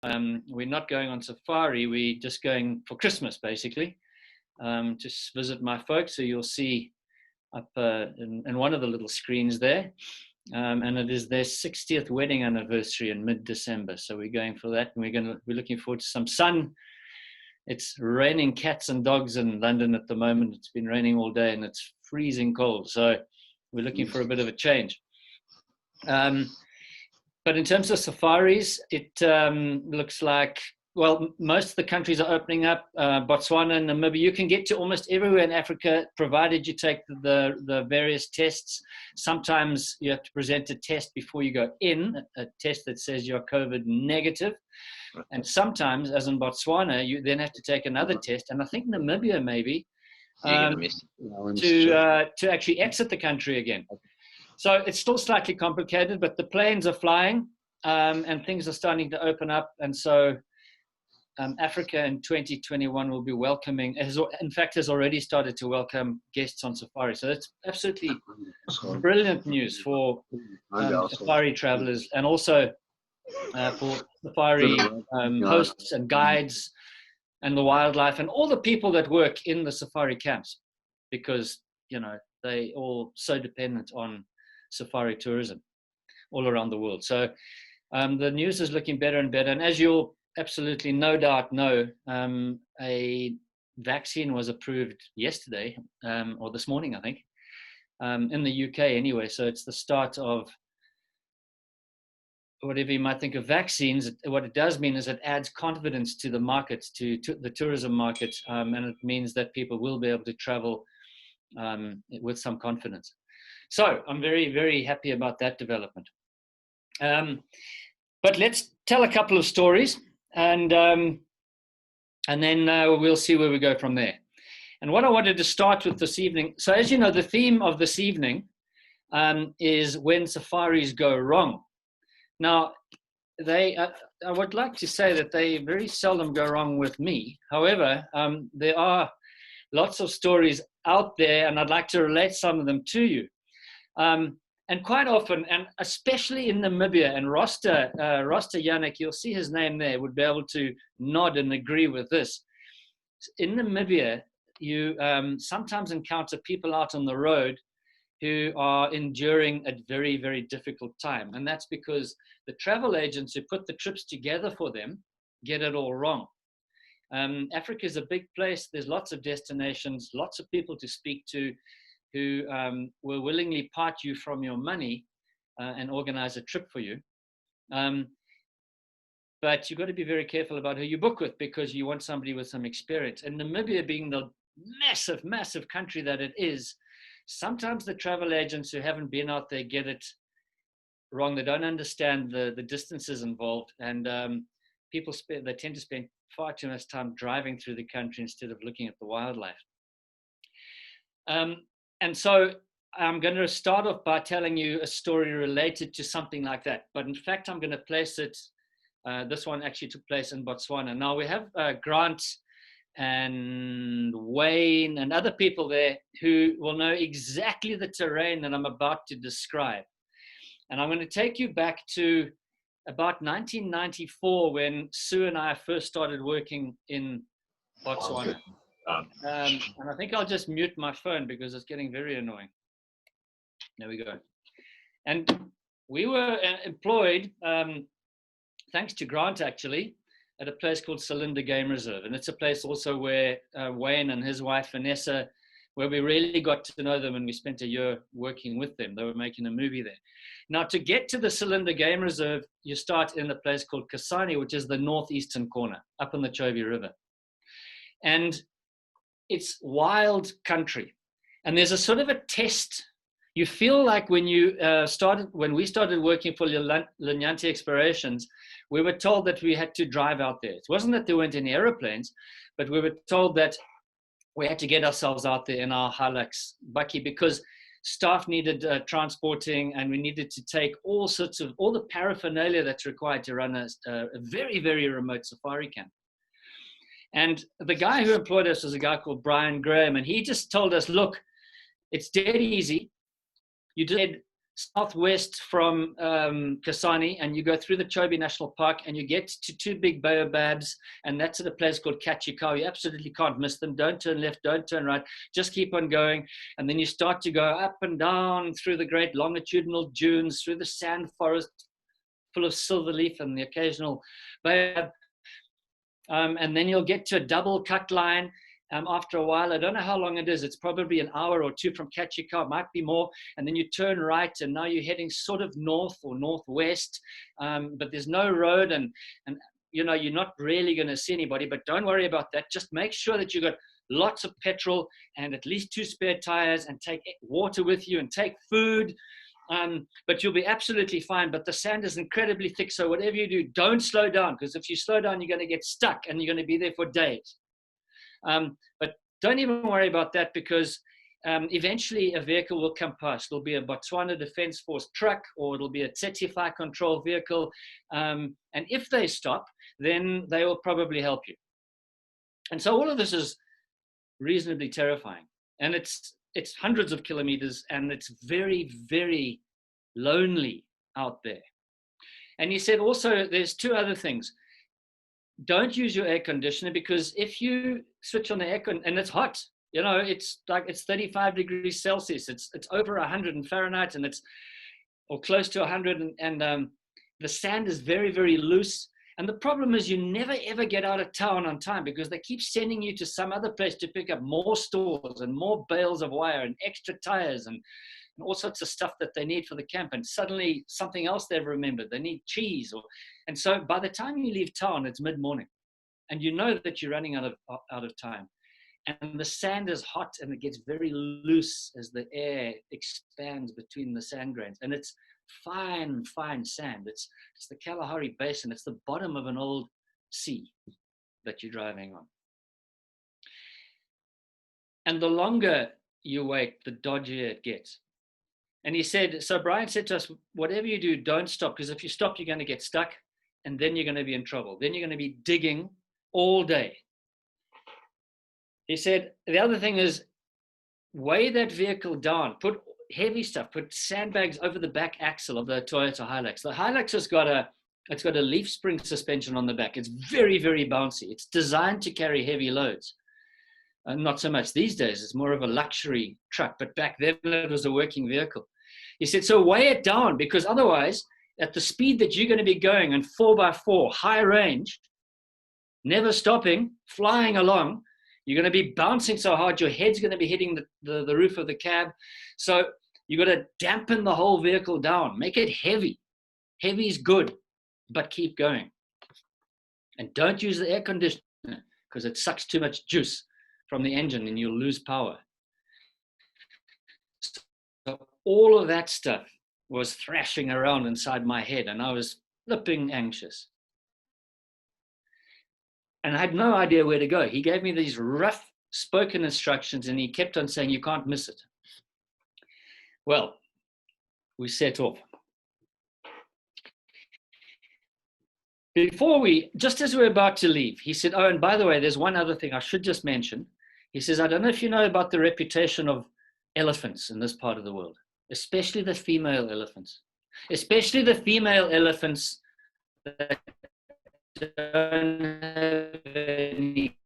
we're not going on safari. We're just going for Christmas, basically, just visit my folks. So you'll see up in one of the little screens there. And it is their 60th wedding anniversary in mid-December. So we're going for that, and we're looking forward to some sun. It's raining cats and dogs in London at the moment. It's been raining all day and it's freezing cold. So we're looking for a bit of a change. But in terms of safaris, it looks like, well, most of the countries are opening up. Botswana and Namibia, you can get to almost everywhere in Africa, provided you take the various tests. Sometimes you have to present a test before you go in, a test that says you're COVID negative. And sometimes, as in Botswana, you then have to take another test. And I think Namibia maybe, to actually exit the country again. So it's still slightly complicated, but the planes are flying and things are starting to open up. And so Africa in 2021 will be welcoming, has already started to welcome guests on safari. So that's absolutely brilliant news for safari travelers, and also for safari hosts and guides and the wildlife and all the people that work in the safari camps, because, you know, they all so dependent on safari tourism all around the world. So the news is looking better and better. And as you'll absolutely no doubt know, a vaccine was approved yesterday, or this morning, I think, in the UK anyway. So it's the start of whatever you might think of vaccines. What it does mean is it adds confidence to the markets, to the tourism market, and it means that people will be able to travel with some confidence. So I'm very, very happy about that development. But let's tell a couple of stories, and then we'll see where we go from there. And what I wanted to start with this evening, so as you know, the theme of this evening is when safaris go wrong. Now, I would like to say that they very seldom go wrong with me. However, there are lots of stories out there, and I'd like to relate some of them to you. And quite often, and especially in Namibia, and Rosta Yannick, you'll see his name there, would be able to nod and agree with this. In Namibia, you sometimes encounter people out on the road who are enduring a very, very difficult time. And that's because the travel agents who put the trips together for them get it all wrong. Africa is a big place. There's lots of destinations, lots of people to speak to who will willingly part you from your money and organize a trip for you. But you've got to be very careful about who you book with, because you want somebody with some experience. And Namibia, being the massive, massive country that it is, sometimes the travel agents who haven't been out there get it wrong. They don't understand the distances involved, and they tend to spend far too much time driving through the country instead of looking at the wildlife. And so I'm going to start off by telling you a story related to something like that. But in fact, I'm going to place it, this one actually took place in Botswana. Now we have Grant and Wayne and other people there who will know exactly the terrain that I'm about to describe. And I'm going to take you back to about 1994 when Sue and I first started working in Botswana. And I think I'll just mute my phone because it's getting very annoying. There we go. And we were employed, thanks to Grant actually, at a place called Selinda Game Reserve. And it's a place also where Wayne and his wife Vanessa, where we really got to know them, and we spent a year working with them. They were making a movie there. Now, to get to the Selinda Game Reserve, you start in a place called Kasane, which is the northeastern corner, up on the Chobe River. And it's wild country. And there's a sort of a test. You feel like when we started working for Linyanti Explorations, we were told that we had to drive out there. It wasn't that there weren't any aeroplanes, but we were told that we had to get ourselves out there in our Hilux bakkie because staff needed transporting, and we needed to take all the paraphernalia that's required to run a very, very remote safari camp. And the guy who employed us was a guy called Brian Graham, and he just told us, look, it's dead easy. You just head southwest from Kasane, and you go through the Chobe National Park, and you get to two big baobabs, and that's at a place called Kachikau. You absolutely can't miss them. Don't turn left, don't turn right. Just keep on going, and then you start to go up and down through the great longitudinal dunes, through the sand forest full of silverleaf and the occasional baobab. And then you'll get to a double cut line after a while. I don't know how long it is. It's probably an hour or two from Kachikau. It might be more. And then you turn right, and now you're heading sort of north or northwest. But there's no road, and you know, you're not really going to see anybody. But don't worry about that. Just make sure that you've got lots of petrol and at least 2 spare tires, and take water with you, and take food. But you'll be absolutely fine. But the sand is incredibly thick, so whatever you do, don't slow down, because if you slow down, you're going to get stuck, and you're going to be there for days. But don't even worry about that, because eventually a vehicle will come past. There'll be a Botswana Defence Force truck, or it'll be a Tsetse Fire Control vehicle. And if they stop, then they will probably help you. And so all of this is reasonably terrifying. And it's hundreds of kilometers, and it's very, very lonely out there. And he said also, there's 2 other things. Don't use your air conditioner, because if you switch on the air and it's hot, you know, it's 35 degrees Celsius, it's over 100 in Fahrenheit, and it's or close to 100, and the sand is very, very loose. And the problem is, you never ever get out of town on time, because they keep sending you to some other place to pick up more stores and more bales of wire and extra tires and all sorts of stuff that they need for the camp. And suddenly something else they've remembered, they need cheese. And so by the time you leave town, it's mid-morning, and you know that you're running out of time. And the sand is hot, and it gets very loose as the air expands between the sand grains. And it's fine, fine sand. It's the Kalahari Basin. It's the bottom of an old sea that you're driving on. And the longer you wait, the dodgier it gets. And he said, so Brian said to us, whatever you do, don't stop, because if you stop, you're going to get stuck, and then you're going to be in trouble. Then you're going to be digging all day. He said, the other thing is, weigh that vehicle down, put heavy stuff, put sandbags over the back axle of the Toyota Hilux. The Hilux has got a leaf spring suspension on the back. It's very, very bouncy. It's designed to carry heavy loads. Not so much these days. It's more of a luxury truck, but back then it was a working vehicle. He said, so weigh it down, because otherwise, at the speed that you're going to be going in 4x4, high range, never stopping, flying along, you're going to be bouncing so hard, your head's going to be hitting the roof of the cab. So you got to dampen the whole vehicle down, make it heavy. Heavy is good, but keep going. And don't use the air conditioner, because it sucks too much juice from the engine and you'll lose power. So all of that stuff was thrashing around inside my head, and I was flipping anxious. And I had no idea where to go. He gave me these rough spoken instructions, and he kept on saying, you can't miss it. Well, we set off. Just as we were about to leave, he said, oh, and by the way, there's one other thing I should just mention. He says, I don't know if you know about the reputation of elephants in this part of the world, especially the female elephants, that don't have any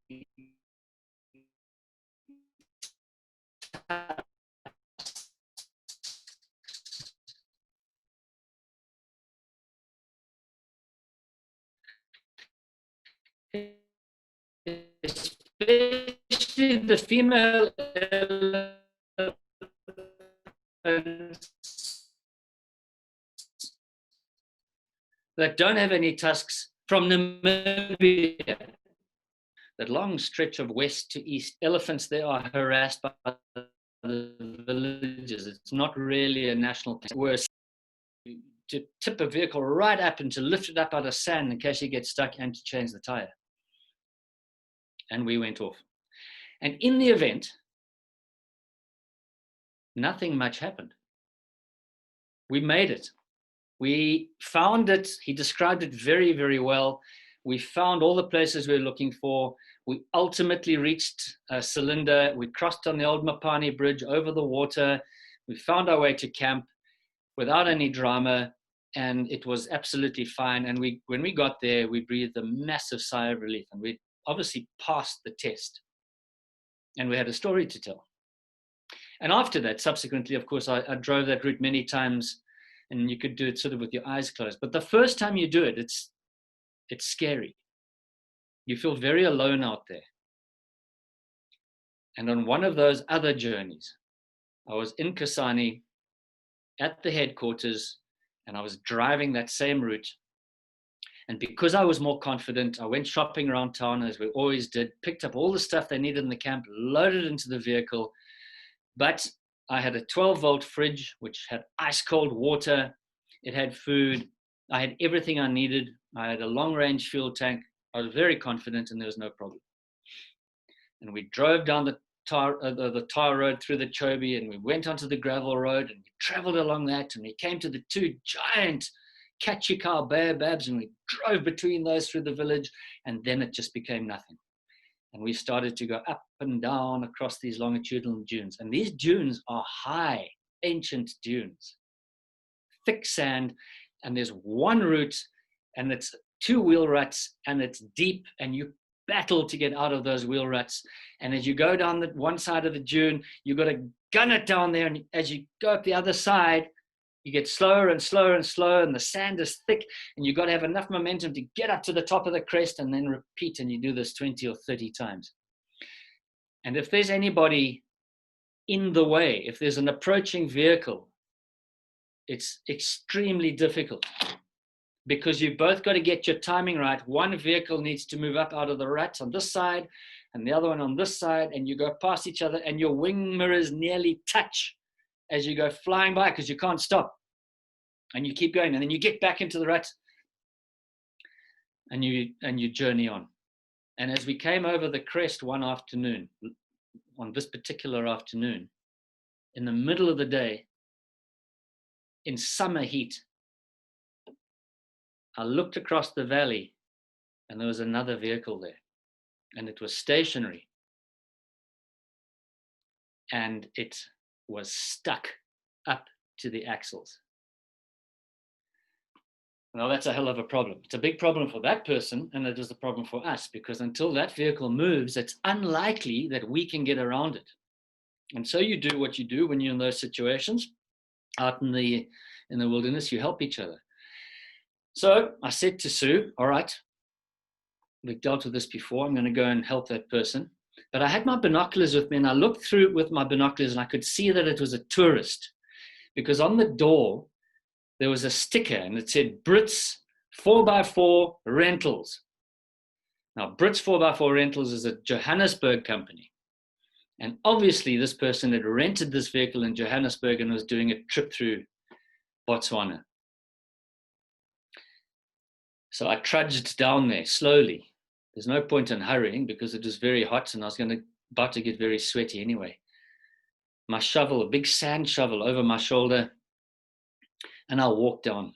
especially the female elephants that don't have any tusks, from Namibia, that long stretch of west to east. Elephants there are harassed by the villages. It's not really a national park. Worse, to tip a vehicle right up and to lift it up out of sand in case you get stuck, and to change the tire. And we went off. And in the event, nothing much happened. We made it. We found it. He described it very, very well. We found all the places we were looking for. We ultimately reached Cylinder. We crossed on the old Mapani Bridge over the water. We found our way to camp. without any drama, and it was absolutely fine. And when we got there, we breathed a massive sigh of relief, and we obviously passed the test, and we had a story to tell. And after that, subsequently, of course, I drove that route many times, and you could do it sort of with your eyes closed. But the first time you do it, it's scary. You feel very alone out there. And on one of those other journeys, I was in Kasane at the headquarters, and I was driving that same route. And because I was more confident, I went shopping around town, as we always did, picked up all the stuff they needed in the camp, loaded into the vehicle. But I had a 12-volt fridge, which had ice cold water. It had food. I had everything I needed. I had a long-range fuel tank. I was very confident, and there was no problem. And we drove down the tar road through the Chobe, and we went onto the gravel road, and we traveled along that, and we came to the two giant Kachikau baobabs, and we drove between those through the village, and then it just became nothing. And we started to go up and down across these longitudinal dunes. And these dunes are high, ancient dunes, thick sand, and there's one route, and it's 2 wheel ruts, and it's deep, and you battle to get out of those wheel ruts. And as you go down the one side of the dune, you've got to gun it down there, and as you go up the other side, you get slower and slower and slower, and the sand is thick, and you've got to have enough momentum to get up to the top of the crest and then repeat, and you do this 20 or 30 times. And if there's anybody in the way, if there's an approaching vehicle, it's extremely difficult, because you've both got to get your timing right. One vehicle needs to move up out of the rut on this side, and the other one on this side, and you go past each other, and your wing mirrors nearly touch as you go flying by, because you can't stop. And you keep going, and then you get back into the rut, and you journey on. And as we came over the crest one afternoon, on this particular afternoon, in the middle of the day, in summer heat, I looked across the valley, and there was another vehicle there, and it was stationary, and it was stuck up to the axles. Well, that's a hell of a problem. It's a big problem for that person, and it is a problem for us, because until that vehicle moves, it's unlikely that we can get around it. And so you do what you do when you're in those situations. Out in the wilderness, you help each other. So I said to Sue, all right, we've dealt with this before. I'm going to go and help that person. But I had my binoculars with me, and I looked through it with my binoculars, and I could see that it was a tourist, because on the door, there was a sticker, and it said Brits 4x4 Rentals. Now, Brits 4x4 Rentals is a Johannesburg company. And obviously, this person had rented this vehicle in Johannesburg and was doing a trip through Botswana. So I trudged down there slowly. There's no point in hurrying, because it was very hot, and I was about to get very sweaty anyway. My shovel, a big sand shovel over my shoulder, and I walked down.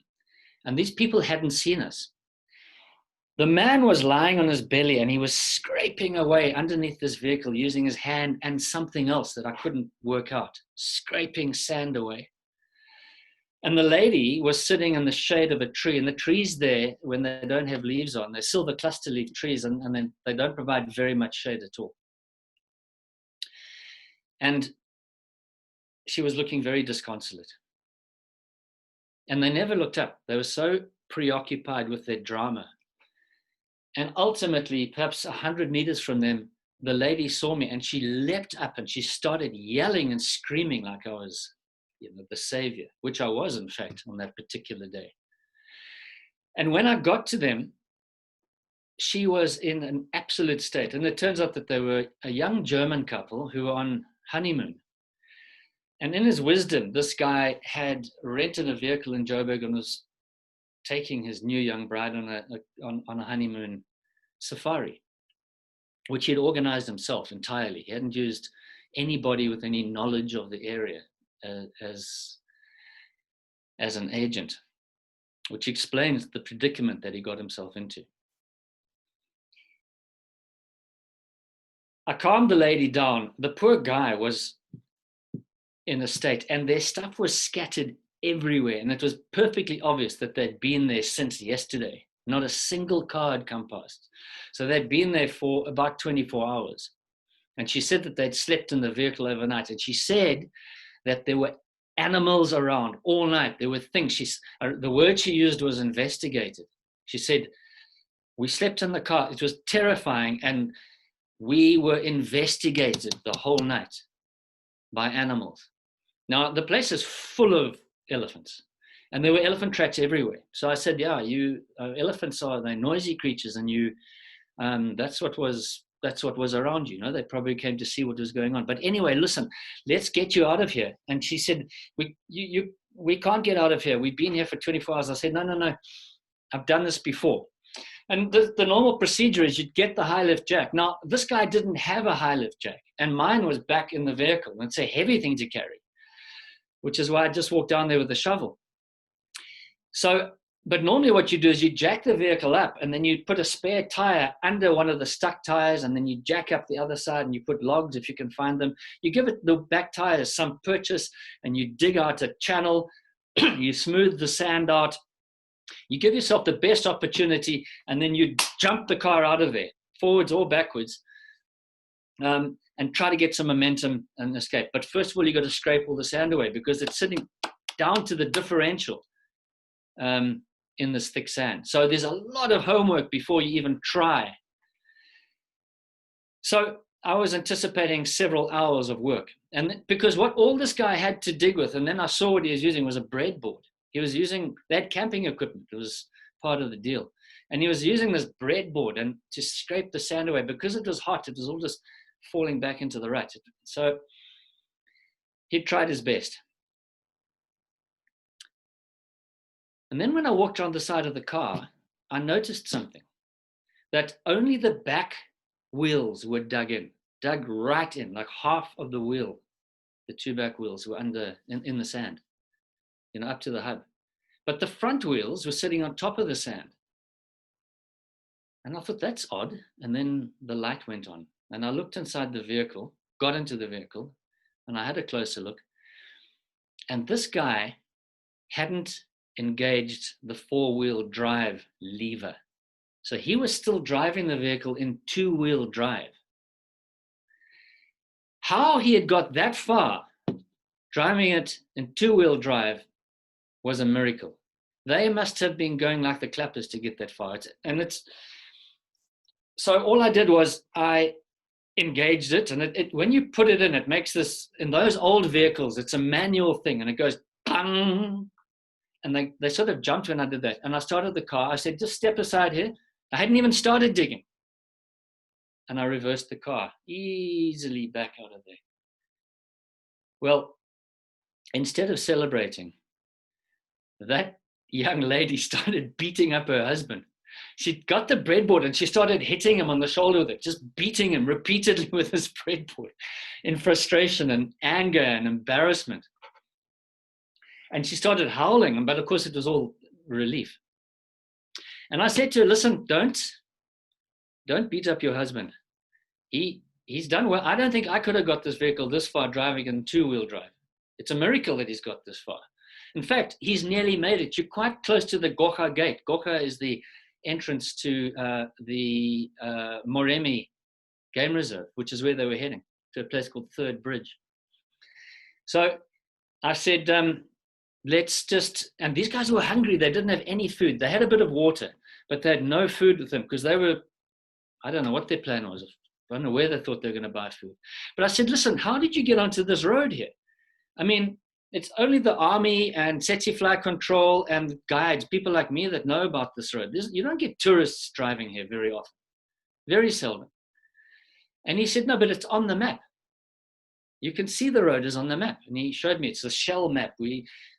And these people hadn't seen us. The man was lying on his belly, and he was scraping away underneath this vehicle using his hand and something else that I couldn't work out, scraping sand away. And the lady was sitting in the shade of a tree, and the trees there, when they don't have leaves on, they're silver cluster leaf trees, and then they don't provide very much shade at all. And she was looking very disconsolate. And they never looked up. They were so preoccupied with their drama. And ultimately, perhaps 100 meters from them, the lady saw me, and she leapt up, and she started yelling and screaming like I was, the savior, which I was, in fact, on that particular day. And when I got to them, she was in an absolute state. And it turns out that they were a young German couple who were on honeymoon. And in his wisdom, this guy had rented a vehicle in Joburg and was taking his new young bride on a honeymoon safari, which he had organized himself entirely. He hadn't used anybody with any knowledge of the area as an agent, which explains the predicament that he got himself into. I calmed the lady down. The poor guy was in a state, and their stuff was scattered everywhere. And it was perfectly obvious that they'd been there since yesterday. Not a single car had come past. So they'd been there for about 24 hours. And she said that they'd slept in the vehicle overnight. And she said that there were animals around all night. There were things. The word she used was investigated. She said, we slept in the car. It was terrifying. And we were investigated the whole night by animals. Now, the place is full of elephants. And there were elephant tracks everywhere. So I said, yeah, elephants they're noisy creatures. And that's what was around you. They probably came to see what was going on. But anyway, listen, let's get you out of here. And she said, we can't get out of here. We've been here for 24 hours. I said, no. I've done this before. And the normal procedure is you'd get the high lift jack. Now, this guy didn't have a high lift jack, and mine was back in the vehicle. And it's a heavy thing to carry, which is why I just walked down there with a shovel. So, but normally what you do is you jack the vehicle up, and then you put a spare tire under one of the stuck tires, and then you jack up the other side, and you put logs if you can find them. You give it the back tires some purchase, and you dig out a channel, you smooth the sand out, you give yourself the best opportunity, and then you jump the car out of there, forwards or backwards, and try to get some momentum and escape. But first of all, you got to scrape all the sand away because it's sitting down to the differential in this thick sand. So there's a lot of homework before you even try. So I was anticipating several hours of work. And because what all this guy had to dig with, and then I saw what he was using was a breadboard. They had camping equipment. It was part of the deal. And he was using this breadboard and to scrape the sand away. Because it was hot, it was all just falling back into the rut. So he tried his best. And then when I walked around the side of the car, I noticed something. That only the back wheels were dug right in, like half of the wheel. The two back wheels were in the sand. Up to the hub. But the front wheels were sitting on top of the sand. And I thought, that's odd. And then the light went on. And I looked inside the vehicle, got into the vehicle, and I had a closer look. And this guy hadn't engaged the four-wheel drive lever. So he was still driving the vehicle in two-wheel drive. How he had got that far, driving it in two-wheel drive, was a miracle. They must have been going like the clappers to get that far. So all I did was I engaged it, and when you put it in, it makes this, in those old vehicles, it's a manual thing, and it goes, bang, and they sort of jumped when I did that. And I started the car. I said, just step aside here. I hadn't even started digging. And I reversed the car, easily back out of there. Well, instead of celebrating, that young lady started beating up her husband. She got the breadboard and she started hitting him on the shoulder with it, just beating him repeatedly with this breadboard in frustration and anger and embarrassment. And she started howling, but of course it was all relief. And I said to her, listen, don't beat up your husband. He's done well. I don't think I could have got this vehicle this far driving in two-wheel drive. It's a miracle that he's got this far. In fact, he's nearly made it. You're quite close to the Gokha Gate. Gokha is the entrance to the Moremi Game Reserve, which is where they were heading, to a place called Third Bridge. So I said, let's just, and these guys were hungry. They didn't have any food. They had a bit of water, but they had no food with them because they were, I don't know what their plan was. I don't know where they thought they were going to buy food. But I said, listen, how did you get onto this road here? I mean, it's only the army and Tsetse flight control and guides, people like me that know about this road. You don't get tourists driving here very often, very seldom. And he said, no, but it's on the map. You can see the road is on the map. And he showed me, it's a shell map.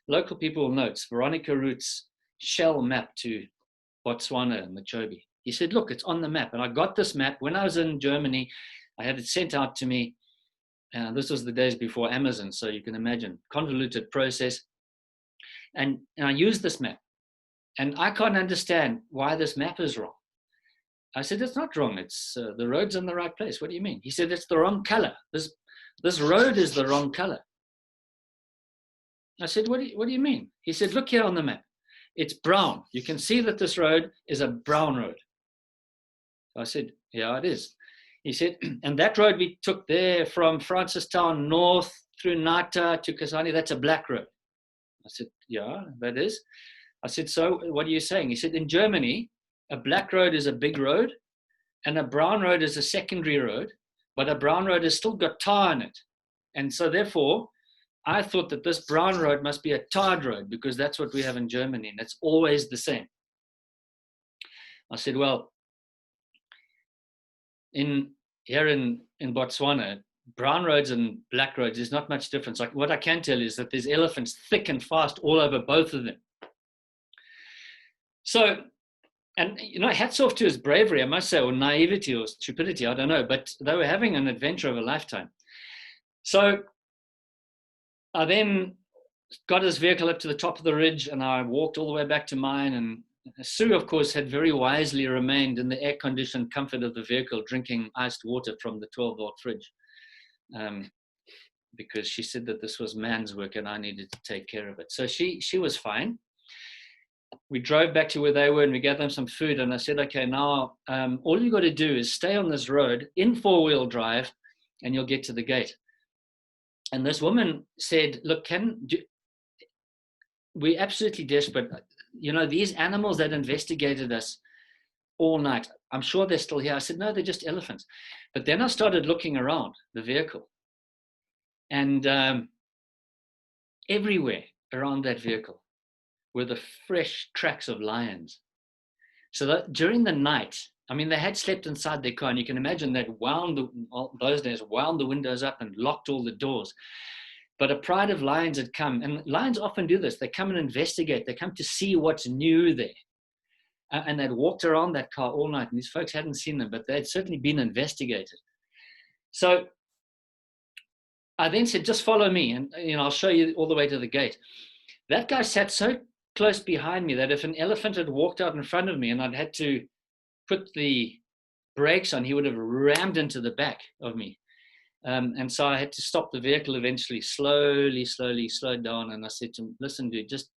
Local people will know it's Veronica Root's shell map to Botswana and Machobi. He said, look, it's on the map. And I got this map. When I was in Germany, I had it sent out to me. This was the days before Amazon, so you can imagine, convoluted process. And I used this map. And I can't understand why this map is wrong. I said, it's not wrong. It's the road's in the right place. What do you mean? He said, it's the wrong color. This road is the wrong color. I said, what do you mean? He said, look here on the map. It's brown. You can see that this road is a brown road. I said, yeah, it is. He said, and that road we took there from Francistown north through Nata to Kasani, that's a black road. I said, yeah, that is. I said, so what are you saying? He said, in Germany, a black road is a big road and a brown road is a secondary road, but a brown road has still got tar in it. And so therefore, I thought that this brown road must be a tarred road because that's what we have in Germany and it's always the same. I said, well, here in Botswana, brown roads and black roads is not much difference. Like what I can tell you is that there's elephants thick and fast all over both of them. So, and hats off to his bravery, I must say, or naivety or stupidity, I don't know, but they were having an adventure of a lifetime. So I then got his vehicle up to the top of the ridge and I walked all the way back to mine, and Sue, of course, had very wisely remained in the air-conditioned comfort of the vehicle, drinking iced water from the 12-volt fridge, because she said that this was man's work and I needed to take care of it. So she was fine. We drove back to where they were and we gave them some food. And I said, okay, now all you got to do is stay on this road in four-wheel drive and you'll get to the gate. And this woman said, look, we're absolutely desperate. These animals that investigated us all night, I'm sure they're still here. I said, no, they're just elephants. But then I started looking around the vehicle, and everywhere around that vehicle were the fresh tracks of lions. So that during the night, I mean, they had slept inside their car, and you can imagine that those days wound the windows up and locked all the doors. But a pride of lions had come, and lions often do this. They come and investigate. They come to see what's new there. And they'd walked around that car all night, and these folks hadn't seen them, but they'd certainly been investigated. So I then said, just follow me, and I'll show you all the way to the gate. That guy sat so close behind me that if an elephant had walked out in front of me and I'd had to put the brakes on, he would have rammed into the back of me. And so I had to stop the vehicle eventually, slowly slowed down. And I said to him, listen, dude, just,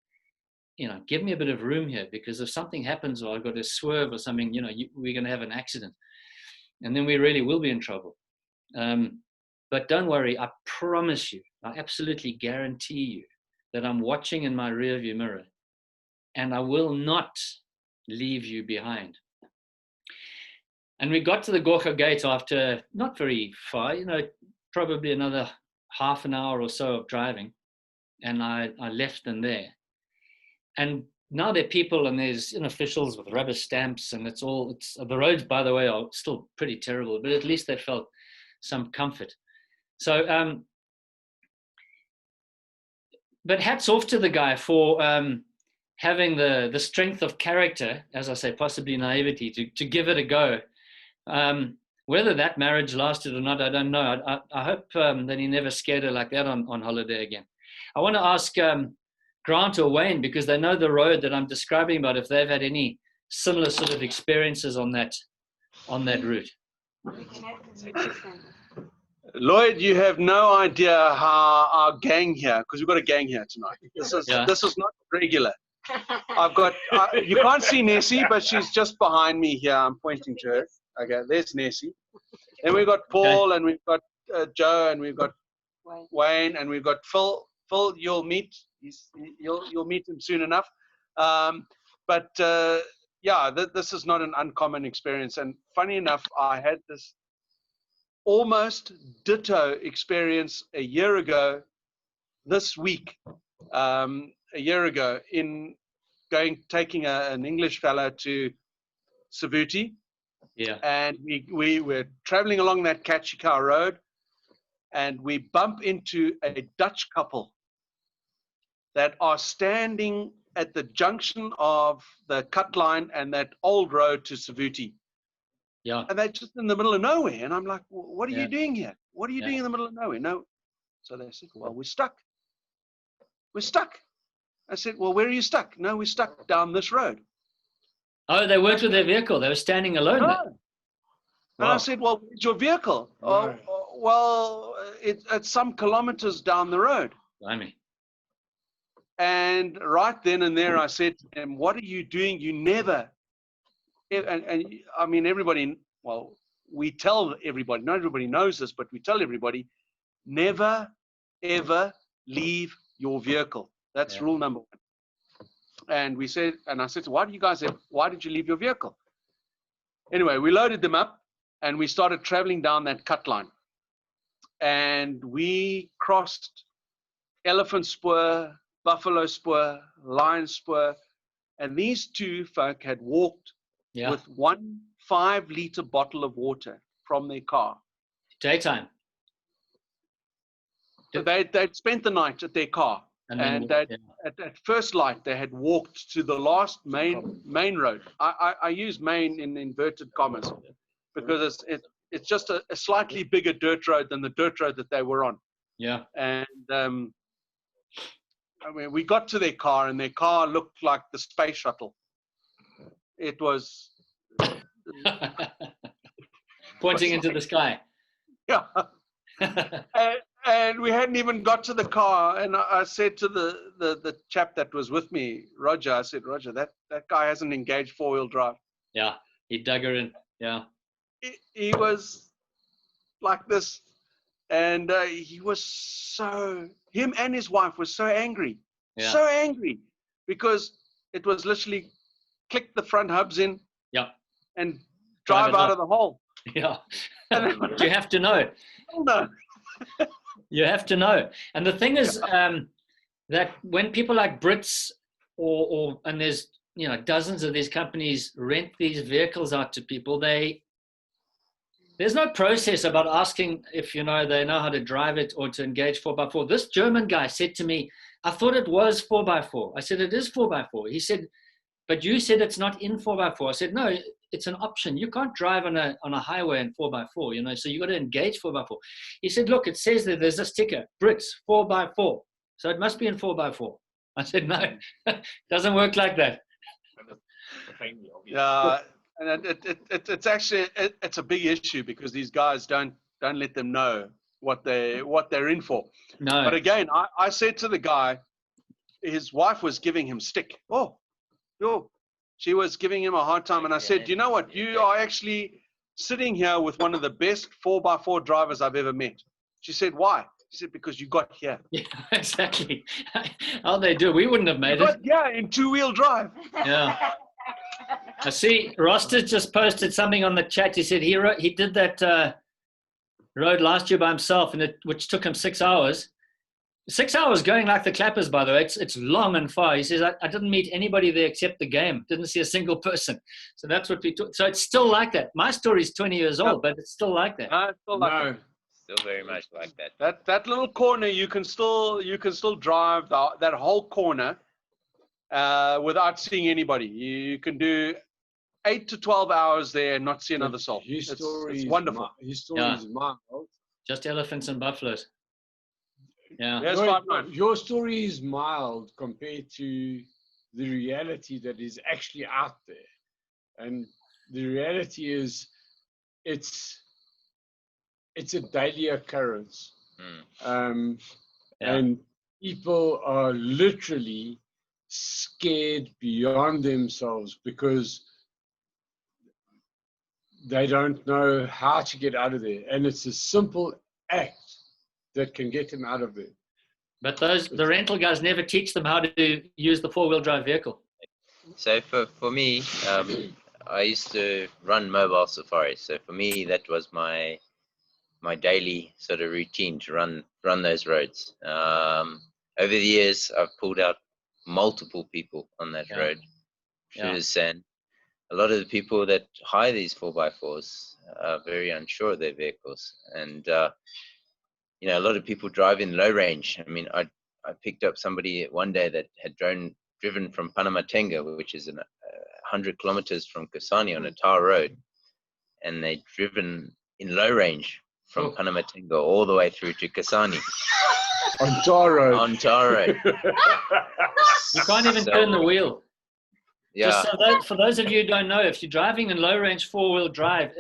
give me a bit of room here, because if something happens or I've got to swerve or something, we're going to have an accident. And then we really will be in trouble. But don't worry, I promise you, I absolutely guarantee you that I'm watching in my rearview mirror and I will not leave you behind. And we got to the Gorka Gate after not very far, probably another half an hour or so of driving. And I left them there. And now there are people and there's officials with rubber stamps, and the roads, by the way, are still pretty terrible, but at least they felt some comfort. So, but hats off to the guy for having the strength of character, as I say, possibly naivety, to give it a go. Whether that marriage lasted or not, I don't know. I hope that he never scared her like that on holiday again. I want to ask Grant or Wayne, because they know the road that I'm describing about, if they've had any similar sort of experiences on that route. Lloyd, you have no idea how our gang here, because we've got a gang here tonight. This is not regular. You can't see Nessie, but she's just behind me here. I'm pointing to her. Okay, there's Nessie. Then we've got Paul, and we've got Joe, and we've got Wayne, and we've got Phil. Phil, you'll meet. You'll meet him soon enough. This is not an uncommon experience. And funny enough, I had this almost ditto experience a year ago, this week, a year ago, in taking an English fellow to Savuti. Yeah. And we were traveling along that Kachika road, and we bump into a Dutch couple that are standing at the junction of the cut line and that old road to Savuti. Yeah. And they're just in the middle of nowhere. And I'm like, what are you doing here? What are you doing in the middle of nowhere? No. So they said, well, we're stuck. We're stuck. I said, well, where are you stuck? No, we're stuck down this road. Oh, they weren't with their vehicle. They were standing alone. No. Wow. And I said, well, where's your vehicle? Right. Well, it's some kilometers down the road. Blimey. And right then and there, I said to him, what are you doing? You never, and I mean, everybody, well, we tell everybody, not everybody knows this, but we tell everybody, never, ever leave your vehicle. That's rule number one. And we said, and I said, why did you leave your vehicle? Anyway, we loaded them up and we started traveling down that cut line. And we crossed elephant spoor, buffalo spoor, lion spoor. And these two folk had walked with 1 5-liter bottle of water from their car. Daytime. So they'd spent the night at their car. And at first light, they had walked to the last main road. I use main in inverted commas because it's just a slightly bigger dirt road than the dirt road that they were on. Yeah. And I mean, we got to their car, and their car looked like the space shuttle. It was pointing into the sky. Yeah. And we hadn't even got to the car, and I said to the chap that was with me, Roger, I said, Roger, that guy hasn't engaged 4-wheel drive. Yeah, he dug her in. Yeah. He was like this, and he was him and his wife were so angry, so angry, because it was literally click the front hubs in and drive out of the hole. Yeah. But you have to know. No. You have to know. And the thing is that when people like Brits and there's, you know, dozens of these companies rent these vehicles out to people, there's no process about asking if, you know, they know how to drive it or to engage 4x4. This German guy said to me, I thought it was 4x4. I said, it is 4x4. He said, but you said it's not in 4x4. I said, no, it's an option. You can't drive on a highway in 4x4, you know, so you got to engage 4x4. He said, look, it says that there's a sticker, Brits 4x4. So it must be in 4x4. I said, no, doesn't work like that. Yeah, and it's actually it's a big issue because these guys don't let them know what they're in for. No. But again, I said to the guy, his wife was giving him stick. She was giving him a hard time, and I said, you know what? You are actually sitting here with one of the best 4x4 drivers I've ever met. She said, why? She said, because you got here. Yeah, exactly. How'd they do? We wouldn't have made it. Yeah, in 2-wheel drive. Yeah. I see Roster just posted something on the chat. He said he did that road last year by himself, which took him 6 hours. 6 hours going like the clappers, by the way. It's long and far. He says, I didn't meet anybody there except the game. Didn't see a single person. So that's what we took. So it's still like that. My story's 20 years old, but it's still like that. It's still like that. Still very much like that. That little corner, you can still drive that whole corner without seeing anybody. You can do 8 to 12 hours there and not see another soul. It's wonderful. His story is mild. Just elephants and buffaloes. Yeah. Your story is mild compared to the reality that is actually out there. And the reality is it's a daily occurrence. And people are literally scared beyond themselves because they don't know how to get out of there. And it's a simple act that can get them out of there. But the rental guys never teach them how to use the 4-wheel drive vehicle. So for me, I used to run mobile safaris. So for me, that was my daily sort of routine to run those roads. Over the years, I've pulled out multiple people on that road through the sand. A lot of the people that hire these 4x4s are very unsure of their vehicles, and you know, a lot of people drive in low range. I mean, I picked up somebody one day that had driven from Panamatenga, which is 100 kilometers from Kasane on a tar road, and they'd driven in low range from Panamatenga all the way through to Kasane. On tar road. On tar road. You can't even turn the wheel. Yeah. Just so for those of you who don't know, if you're driving in low range 4-wheel drive,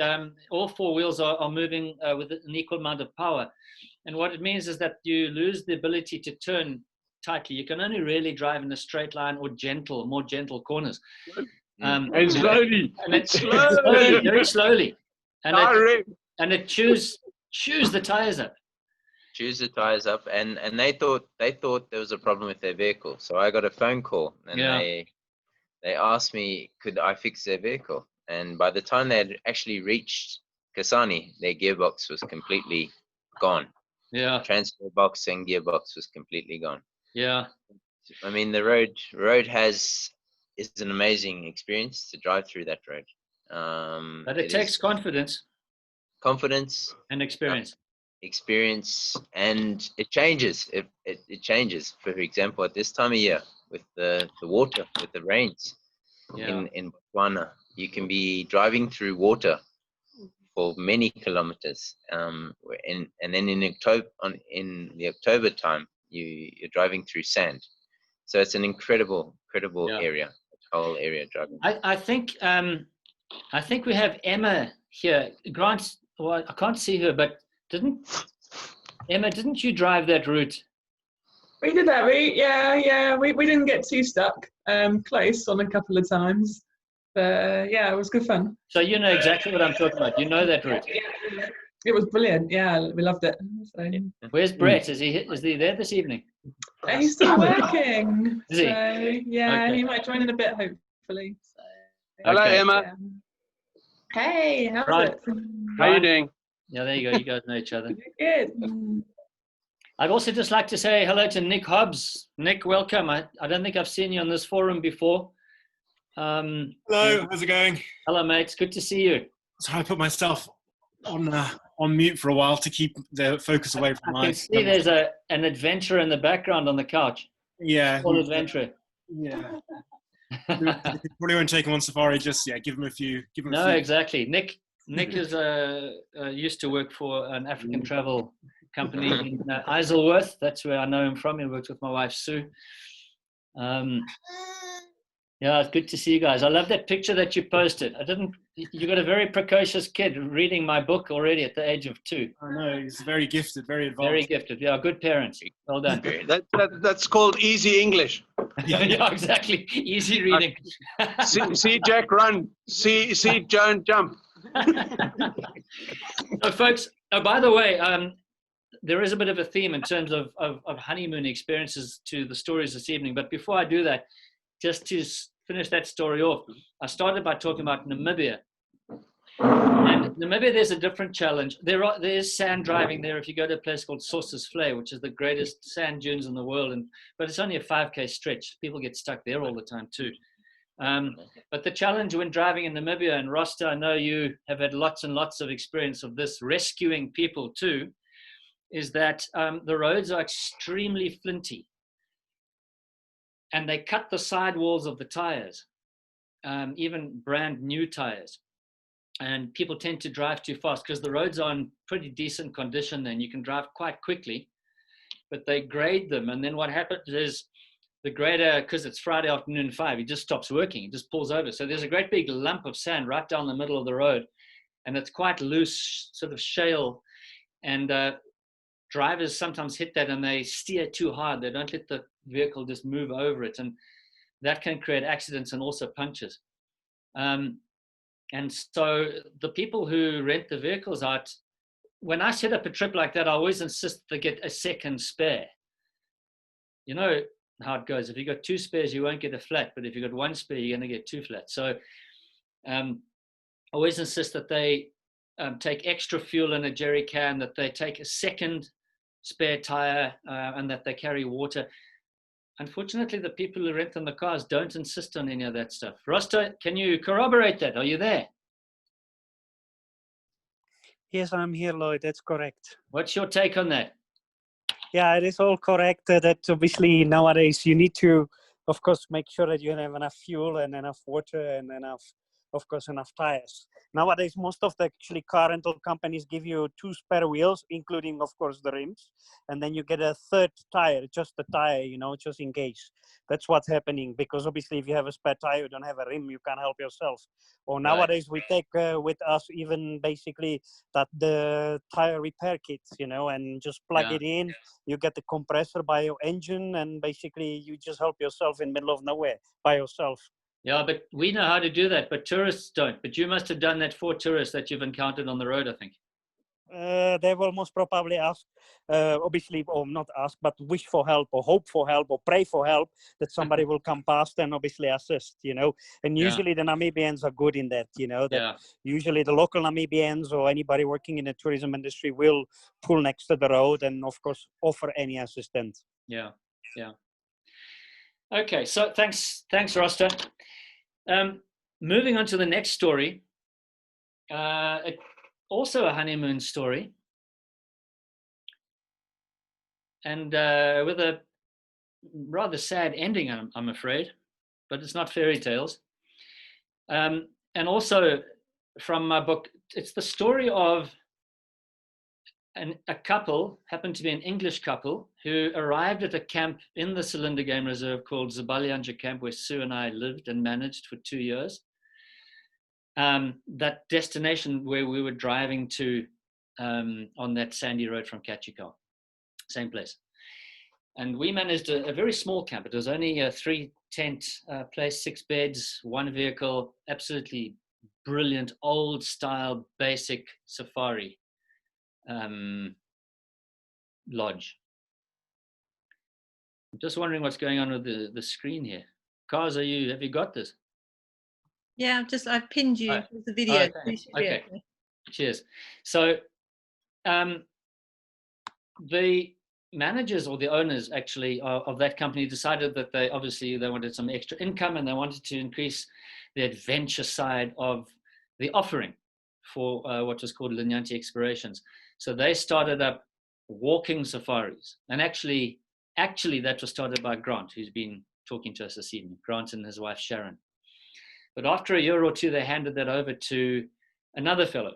all 4 wheels are moving with an equal amount of power. And what it means is that you lose the ability to turn tightly. You can only really drive in a straight line or more gentle corners. And slowly. Slowly, very slowly. And it chews the tires up. Choose the tires up, and they thought there was a problem with their vehicle. So I got a phone call, and they asked me could I fix their vehicle. And by the time they had actually reached Kasane, their gearbox was completely gone. Yeah. Transfer box and gearbox was completely gone. Yeah. I mean, the road is an amazing experience to drive through that road. But it takes confidence and experience. And it changes. It changes. For example, at this time of year, with the water, with the rains in Botswana, you can be driving through water for many kilometers. And then in the October time, you're driving through sand. So it's an incredible area. Whole area driving. I think we have Emma here. Grant, well, I can't see her, but didn't you drive that route? We did that route, yeah. We didn't get too stuck. Close on a couple of times. But yeah, it was good fun. So you know exactly what I'm talking about. You know that route. Yeah. It was brilliant. Yeah, we loved it. So. Where's Brett? Is he there this evening? He's still working. Is he? So, yeah, Okay. He might join in a bit, hopefully. So, Hello, okay. Emma. yeah. Hey, how's Right. it? How you doing? Yeah, there you go. You guys know each other. Good. I'd also just like to say hello to Nick Hobbs. Nick, welcome. I don't think I've seen you on this forum before. Hello, how's it going? Hello, mate. It's good to see you. So I put myself on mute for a while to keep the focus away from I can see there's an adventurer in the background on the couch. Yeah. All adventurer. Yeah. Probably won't take him on safari. Just give him a few. No, exactly. Nick is used to work for an African travel company in Isleworth. That's where I know him from. He works with my wife Sue. Yeah, it's good to see you guys. I love that picture that you posted. You got a very precocious kid reading my book already at the age of 2. I know, he's very gifted, very advanced. Very gifted. Yeah, good parents. Well done. That's called easy English. Yeah, exactly. Easy reading. See Jack run. See Joan jump. So, folks, by the way, there is a bit of a theme in terms of honeymoon experiences to the stories this evening. But before I do that, just to finish that story off, I started by talking about Namibia. And Namibia, there's a different challenge. There is sand driving there if you go to a place called Sources Flay, which is the greatest sand dunes in the world. But it's only a 5K stretch. People get stuck there all the time too. But the challenge when driving in Namibia, and Rasta, I know you have had lots and lots of experience of this, rescuing people too, is that the roads are extremely flinty. And they cut the sidewalls of the tires, even brand new tires. And people tend to drive too fast because the roads are in pretty decent condition then. You can drive quite quickly, but they grade them. And then what happens is the grader, because it's Friday afternoon 5, he just stops working. He just pulls over. So there's a great big lump of sand right down the middle of the road. And it's quite loose, sort of shale. And drivers sometimes hit that and they steer too hard. They don't let the vehicle just move over it. And that can create accidents and also punctures. And so the people who rent the vehicles out, when I set up a trip like that, I always insist they get a second spare. You know how it goes. If you've got 2 spares, you won't get a flat. But if you've got 1 spare, you're going to get 2 flats. So I always insist that they take extra fuel in a jerry can, that they take a second spare tire, and that they carry water. Unfortunately, the people who rent them the cars don't insist on any of that stuff. Rosta, can you corroborate that? Are you there? Yes, I'm here, Lloyd. That's correct. What's your take on that? Yeah, it is all correct. That obviously nowadays you need to, of course, make sure that you have enough fuel and enough water and enough of course, enough tires. Nowadays, most of the actually car rental companies give you 2 spare wheels, including, of course, the rims. And then you get a third tire, just a tire, you know, just in case. That's what's happening, because obviously if you have a spare tire, you don't have a rim, you can't help yourself. Or nowadays we take with us even basically that the tire repair kits, you know, and just plug it in. You get the compressor by your engine, and basically you just help yourself in the middle of nowhere by yourself. Yeah, but we know how to do that, but tourists don't. But you must have done that for tourists that you've encountered on the road, I think. They will most probably ask, obviously, or not ask, but wish for help or hope for help or pray for help that somebody will come past and obviously assist, you know. And usually the Namibians are good in that, you know, that usually the local Namibians or anybody working in the tourism industry will pull next to the road and, of course, offer any assistance. Yeah, yeah. Okay, so thanks, Rasta. Moving on to the next story. Also a honeymoon story, and with a rather sad ending, I'm afraid, but it's not fairy tales. And also from my book, it's the story of a couple, happened to be an English couple, who arrived at a camp in the Cylinder Game Reserve called Zabalyanja Camp, where Sue and I lived and managed for 2 years. That destination where we were driving to on that sandy road from Kachiko, same place. And we managed a very small camp. It was only a 3-tent place, 6 beds, 1 vehicle, absolutely brilliant, old style, basic safari lodge. I'm just wondering what's going on with the screen here. Kaz, have you got this? Yeah, I've pinned you with the video. Okay. Cheers. So the managers or the owners actually of that company decided that they wanted some extra income, and they wanted to increase the adventure side of the offering for what was called Linyanti Explorations. So they started up walking safaris, and actually that was started by Grant, who's been talking to us this evening, Grant and his wife Sharon. But after a year or two, they handed that over to another fellow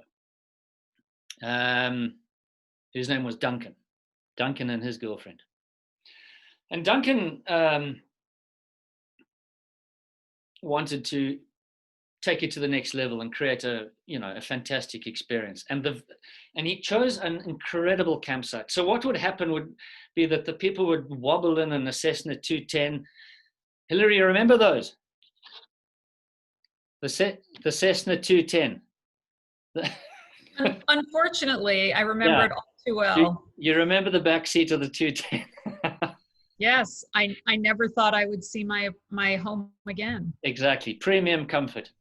whose name was Duncan and his girlfriend. And Duncan wanted to take it to the next level and create a fantastic experience. And he chose an incredible campsite. So what would happen would be that the people would wobble in a Cessna 210. Hillary, you remember those? The Cessna 210. Unfortunately, I remember it all too well. You remember the back seat of the 210? Yes, I never thought I would see my home again. Exactly, premium comfort.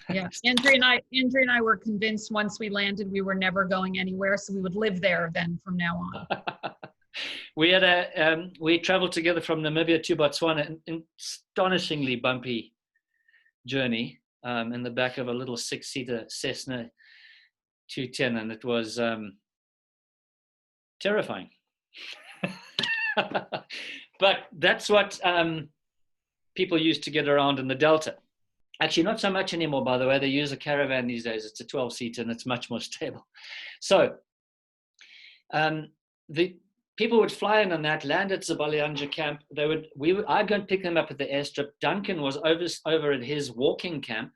Yeah, Andrew and I were convinced once we landed we were never going anywhere, so we would live there then from now on. We traveled together from Namibia to Botswana, an astonishingly bumpy journey in the back of a little 6-seater Cessna 210, and it was terrifying. But that's what people used to get around in the Delta. Actually, not so much anymore, by the way. They use a caravan these days. It's a 12-seater and it's much more stable. So the people would fly in on that, land at Zabalyanja camp. I'd go and pick them up at the airstrip. Duncan was over at his walking camp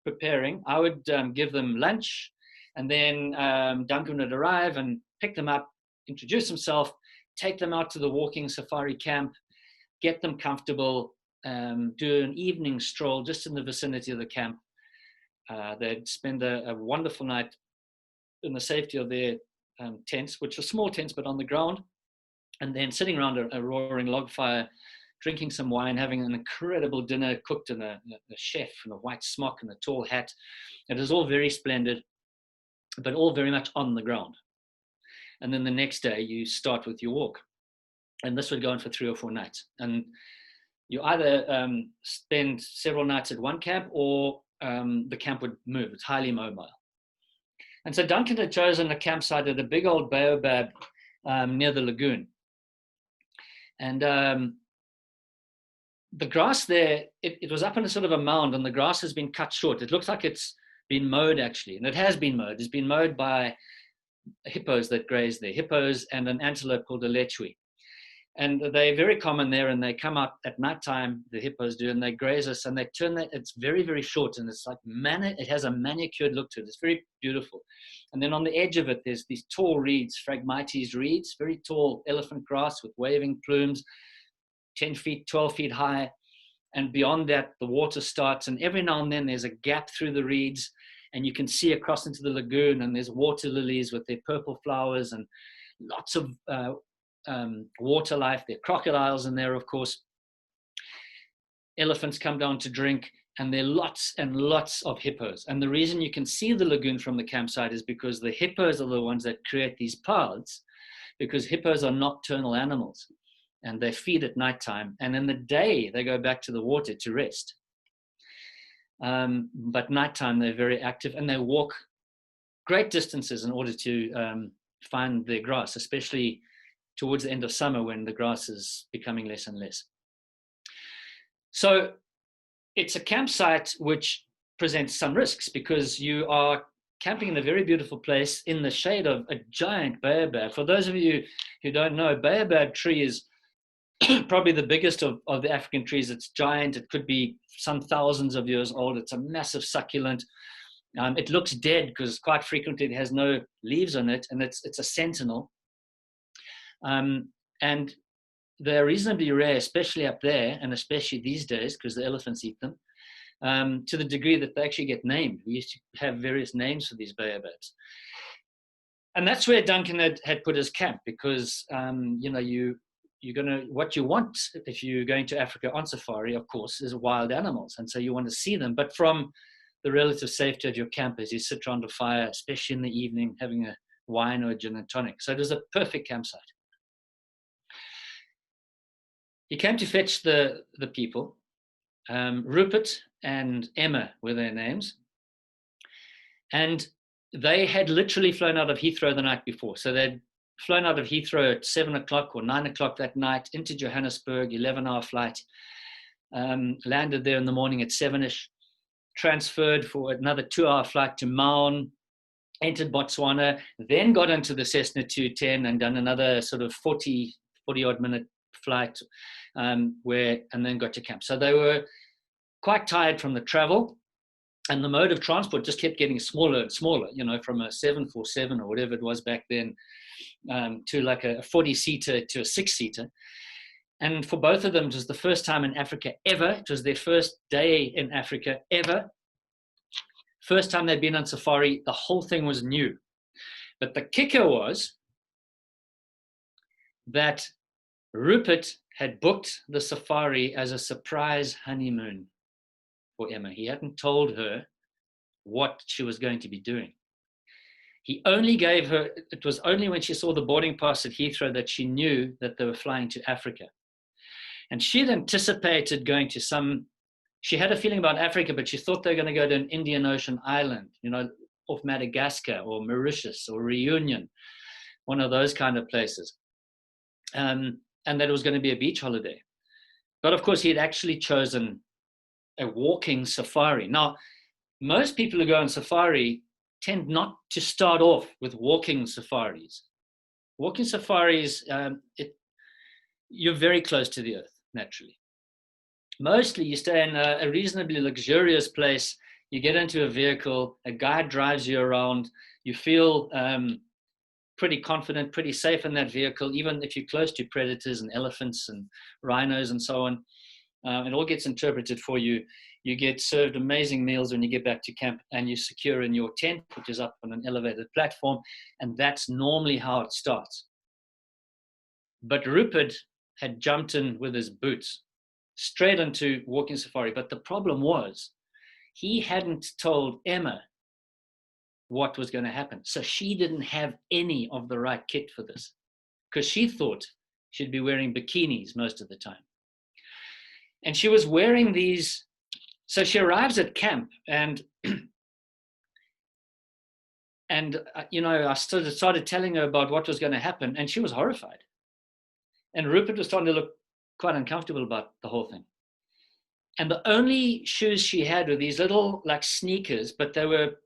preparing. I would give them lunch, and then Duncan would arrive and pick them up, introduce himself, take them out to the walking safari camp, get them comfortable, do an evening stroll just in the vicinity of the camp. They'd spend a wonderful night in the safety of their tents, which are small tents but on the ground, and then sitting around a roaring log fire, drinking some wine, having an incredible dinner cooked in a chef in a white smock and a tall hat. It is all very splendid, but all very much on the ground. And then the next day you start with your walk, and this would go on for 3 or 4 nights. And you either spend several nights at one camp, or the camp would move. It's highly mobile. And so Duncan had chosen a campsite at a big old baobab near the lagoon. And the grass there, it was up on a sort of a mound, and the grass has been cut short. It looks like it's been mowed, actually, and it has been mowed. It's been mowed by hippos that graze there, hippos and an antelope called a lechwe. And they're very common there, and they come out at nighttime, the hippos do, and they graze us, and they turn that, it's very, very short, and it's like, it has a manicured look to it. It's very beautiful. And then on the edge of it, there's these tall reeds, Phragmites reeds, very tall elephant grass with waving plumes, 10 feet, 12 feet high. And beyond that, the water starts, and every now and then there's a gap through the reeds, and you can see across into the lagoon, and there's water lilies with their purple flowers, and lots of water life. There are crocodiles in there, of course. Elephants come down to drink, and there are lots and lots of hippos. And the reason you can see the lagoon from the campsite is because the hippos are the ones that create these paths, because hippos are nocturnal animals, and they feed at nighttime, and in the day they go back to the water to rest. But nighttime they're very active, and they walk great distances in order to find their grass, especially towards the end of summer when the grass is becoming less and less. So it's a campsite which presents some risks, because you are camping in a very beautiful place in the shade of a giant baobab. For those of you who don't know, baobab tree is probably the biggest of the African trees. It's giant. It could be some thousands of years old. It's a massive succulent. It looks dead because quite frequently it has no leaves on it, and it's a sentinel. And they're reasonably rare, especially up there, and especially these days because the elephants eat them, to the degree that they actually get named. We used to have various names for these baobabs. And that's where Duncan had put his camp, because what you want if you're going to Africa on safari, of course, is wild animals, and so you want to see them. But from the relative safety of your camp as you sit around a fire, especially in the evening, having a wine or a gin and tonic. So it was a perfect campsite. He came to fetch the people. Rupert and Emma were their names, and they had literally flown out of Heathrow the night before. So they'd flown out of Heathrow at 7 o'clock or 9 o'clock that night into Johannesburg, 11-hour flight, landed there in the morning at 7-ish, transferred for another 2-hour flight to Maun, entered Botswana, then got into the Cessna 210 and done another sort of 40-odd minute flight, and then got to camp. So they were quite tired from the travel, and the mode of transport just kept getting smaller and smaller, from a 747 or whatever it was back then, to like a 40-seater to a 6-seater. And for both of them, it was the first time in Africa ever. It was their first day in Africa ever. First time they'd been on safari. The whole thing was new. But the kicker was that Rupert had booked the safari as a surprise honeymoon for Emma. He hadn't told her what she was going to be doing. He only gave her, it was only when she saw the boarding pass at Heathrow that she knew that they were flying to Africa. And she'd anticipated going to she had a feeling about Africa, but she thought they were going to go to an Indian Ocean island, off Madagascar or Mauritius or Reunion, one of those kind of places. And that it was going to be a beach holiday. But of course, he had actually chosen a walking safari. Now, most people who go on safari tend not to start off with walking safaris. Walking safaris, you're very close to the earth, naturally. Mostly you stay in a reasonably luxurious place, you get into a vehicle, a guide drives you around, you feel pretty confident, pretty safe in that vehicle, even if you're close to predators and elephants and rhinos and so on. It all gets interpreted for you. You get served amazing meals when you get back to camp, and you're secure in your tent, which is up on an elevated platform, and that's normally how it starts. But Rupert had jumped in with his boots straight into walking safari. But the problem was he hadn't told Emma what was going to happen. So she didn't have any of the right kit for this, because she thought she'd be wearing bikinis most of the time. And she was wearing these. So she arrives at camp, and I started telling her about what was going to happen, and she was horrified. And Rupert was starting to look quite uncomfortable about the whole thing. And the only shoes she had were these little like sneakers, but they were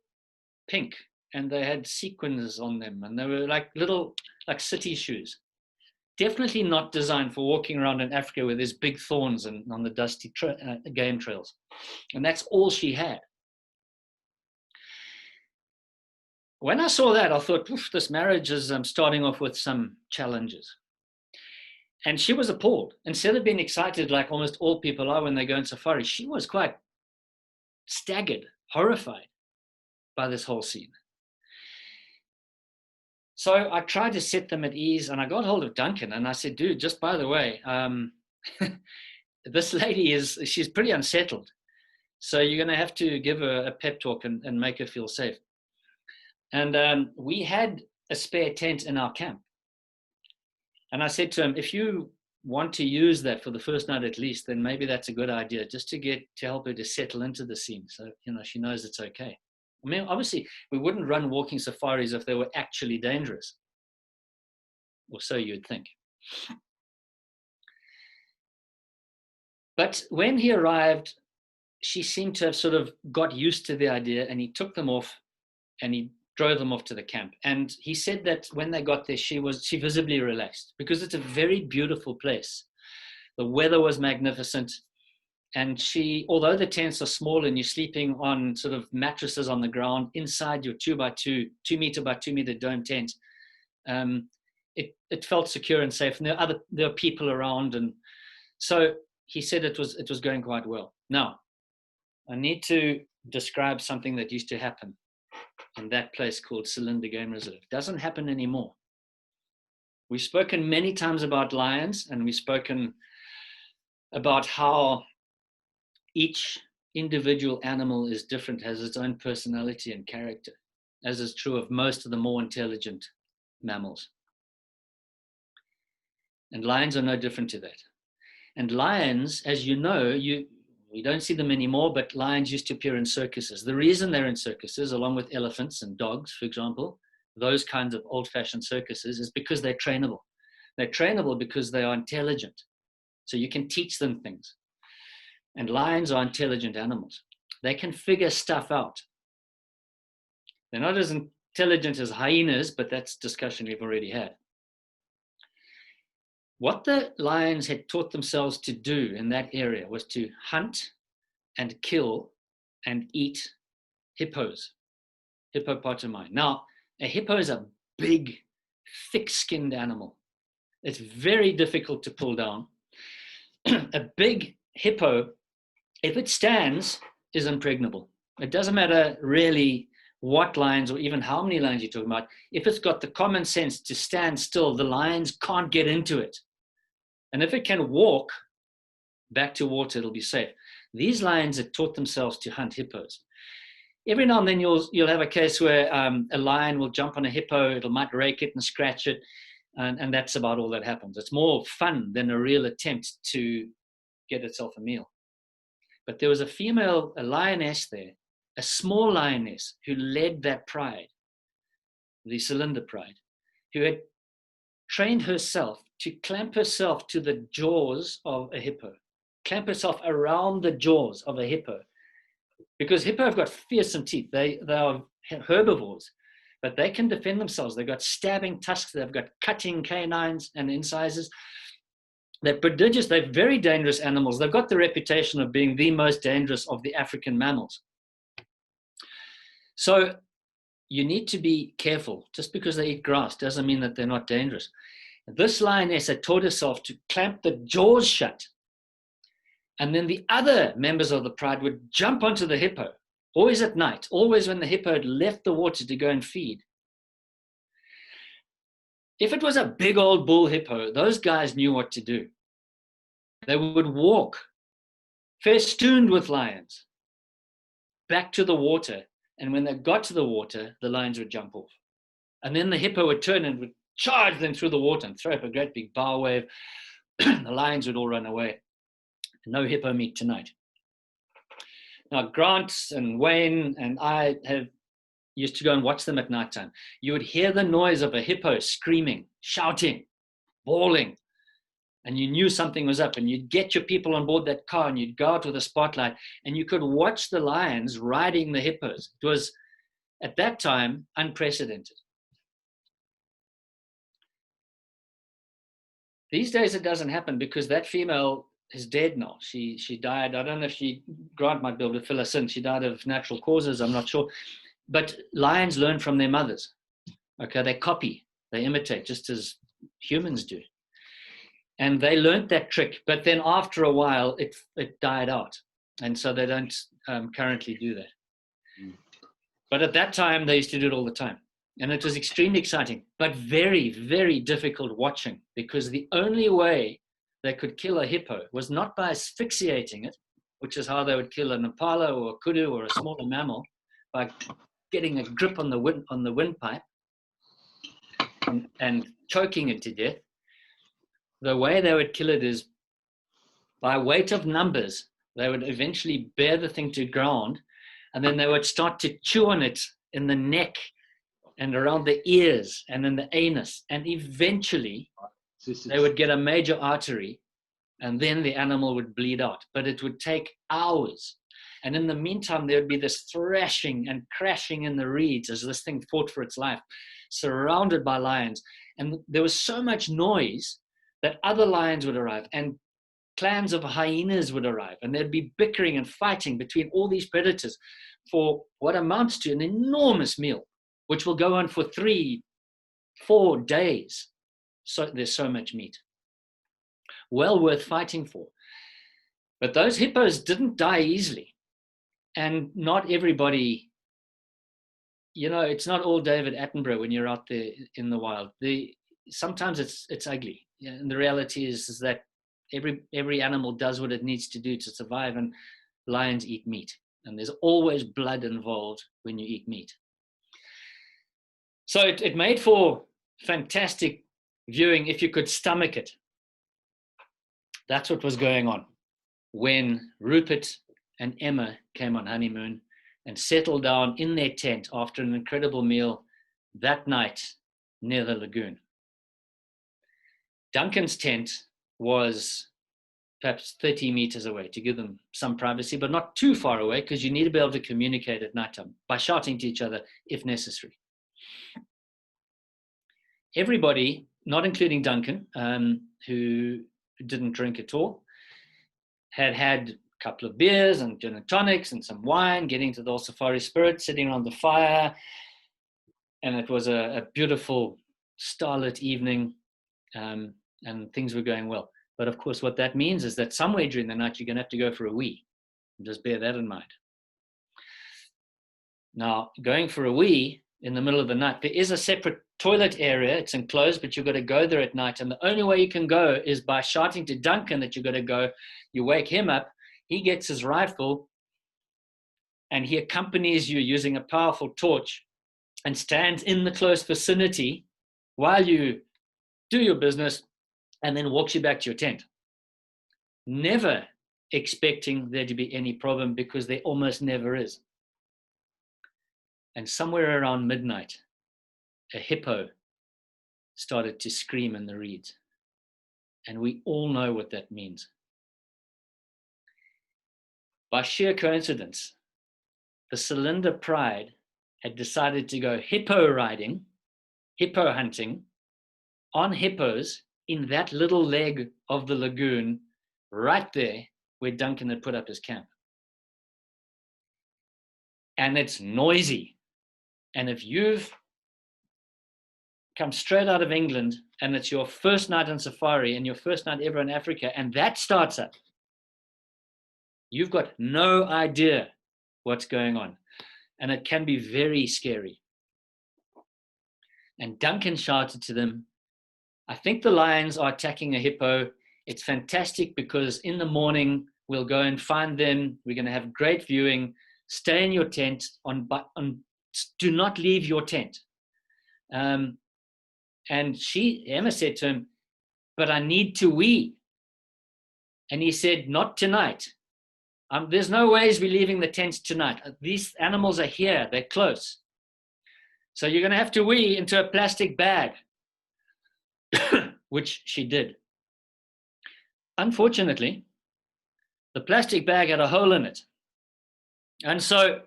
pink and they had sequins on them, and they were like little like city shoes. Definitely not designed for walking around in Africa where there's big thorns and on the dusty game trails. And that's all she had. When I saw that, I thought, this marriage is starting off with some challenges. And she was appalled. Instead of being excited like almost all people are when they go on safari, she was quite staggered, horrified by this whole scene. So I tried to set them at ease, and I got hold of Duncan and I said, dude, just by the way, this lady she's pretty unsettled. So you're going to have to give her a pep talk and make her feel safe. And we had a spare tent in our camp. And I said to him, if you want to use that for the first night at least, then maybe that's a good idea, just to help her to settle into the scene. So, she knows it's okay. I mean, obviously, we wouldn't run walking safaris if they were actually dangerous. Or so you'd think. But when he arrived, she seemed to have sort of got used to the idea, and he took them off and he drove them off to the camp. And he said that when they got there, she visibly relaxed, because it's a very beautiful place. The weather was magnificent. And although the tents are small and you're sleeping on sort of mattresses on the ground inside your 2x2 meter by 2 meter dome tent, it felt secure and safe. And there are people around. And so he said it was going quite well. Now, I need to describe something that used to happen in that place called Cylinder Game Reserve. It doesn't happen anymore. We've spoken many times about lions, and we've spoken about how each individual animal is different, has its own personality and character, as is true of most of the more intelligent mammals. And lions are no different to that. And lions, as you know, we don't see them anymore, but lions used to appear in circuses. The reason they're in circuses, along with elephants and dogs, for example, those kinds of old-fashioned circuses, is because they're trainable. They're trainable because they are intelligent. So you can teach them things. And lions are intelligent animals. They can figure stuff out. They're not as intelligent as hyenas, but that's discussion we've already had. What the lions had taught themselves to do in that area was to hunt and kill and eat hippos, hippopotami. Now, a hippo is a big, thick-skinned animal. It's very difficult to pull down. A big hippo, if it stands, is impregnable. It doesn't matter really what lions or even how many lions you're talking about. If it's got the common sense to stand still, the lions can't get into it. And if it can walk back to water, it'll be safe. These lions have taught themselves to hunt hippos. Every now and then you'll have a case where a lion will jump on a hippo, it might rake it and scratch it, and that's about all that happens. It's more fun than a real attempt to get itself a meal. But there was a lioness there, a small lioness who led that pride, the cylinder pride, who had trained herself to clamp herself to the jaws of a hippo, clamp herself around the jaws of a hippo, because hippo have got fearsome teeth. They are herbivores, but they can defend themselves. They've got stabbing tusks. They've got cutting canines and incisors. They're prodigious. They're very dangerous animals. They've got the reputation of being the most dangerous of the African mammals. So you need to be careful. Just because they eat grass doesn't mean that they're not dangerous. This lioness had taught herself to clamp the jaws shut. And then the other members of the pride would jump onto the hippo, always at night, always when the hippo had left the water to go and feed. If it was a big old bull hippo, those guys knew what to do. They would walk, festooned with lions, back to the water. And when they got to the water, the lions would jump off. And then the hippo would turn and would charge them through the water and throw up a great big bow wave. The lions would all run away. No hippo meat tonight. Now, Grant and Wayne and I used to go and watch them at nighttime. You would hear the noise of a hippo screaming, shouting, bawling. and you knew something was up, and you'd get your people on board that car and you'd go out with a spotlight and you could watch the lions riding the hippos. It was, at that time, unprecedented. These days it doesn't happen because that female is dead now. She died. I don't know if Grant might be able to fill us in. She died of natural causes, I'm not sure. But lions learn from their mothers. Okay, they copy, they imitate, just as humans do. And they learned that trick, but then after a while, it died out. And so they don't currently do that. But at that time, they used to do it all the time. And it was extremely exciting, but very, very difficult watching, because the only way they could kill a hippo was not by asphyxiating it, which is how they would kill an impala or a kudu or a smaller mammal, by getting a grip on the windpipe and choking it to death. The way they would kill it is by weight of numbers. They would eventually bear the thing to ground, and then they would start to chew on it in the neck and around the ears and in the anus. And eventually they would get a major artery, and then the animal would bleed out. But it would take hours. And in the meantime, there would be this thrashing and crashing in the reeds as this thing fought for its life, surrounded by lions. And there was so much noise that other lions would arrive, and clans of hyenas would arrive, and there'd be bickering and fighting between all these predators for what amounts to an enormous meal, which will go on for 3-4 days. So there's so much meat. Well worth fighting for. But those hippos didn't die easily. And not everybody, it's not all David Attenborough when you're out there in the wild. Sometimes it's ugly. And the reality is that every animal does what it needs to do to survive, and lions eat meat. And there's always blood involved when you eat meat. So it made for fantastic viewing if you could stomach it. That's what was going on when Rupert and Emma came on honeymoon and settled down in their tent after an incredible meal that night near the lagoon. Duncan's tent was perhaps 30 meters away to give them some privacy, but not too far away, because you need to be able to communicate at nighttime by shouting to each other if necessary. Everybody, not including Duncan, who didn't drink at all, had a couple of beers and gin and tonics and some wine, getting to the old safari spirit, sitting around the fire. And it was a beautiful starlit evening, and things were going well. But of course, what that means is that somewhere during the night, you're going to have to go for a wee. Just bear that in mind. Now, going for a wee in the middle of the night, there is a separate toilet area. It's enclosed, but you've got to go there at night. And the only way you can go is by shouting to Duncan that you've got to go. You wake him up. He gets his rifle, and he accompanies you using a powerful torch and stands in the close vicinity while you do your business, and then walks you back to your tent. Never expecting there to be any problem, because there almost never is. And somewhere around midnight, a hippo started to scream in the reeds. And we all know what that means. By sheer coincidence, the Cylinder Pride had decided to go hippo riding, hippo hunting, on hippos in that little leg of the lagoon right there where Duncan had put up his camp. And it's noisy. And if you've come straight out of England and it's your first night on safari and your first night ever in Africa, and that starts up, you've got no idea what's going on. And it can be very scary. And Duncan shouted to them, "I think the lions are attacking a hippo. It's fantastic, because in the morning we'll go and find them. We're going to have great viewing. Stay in your tent. Do not leave your tent." And Emma said to him, "But I need to wee." And he said, "Not tonight. There's no ways we're leaving the tent tonight. These animals are here. They're close. So you're going to have to wee into a plastic bag," which she did. unfortunately, the plastic bag had a hole in it. And so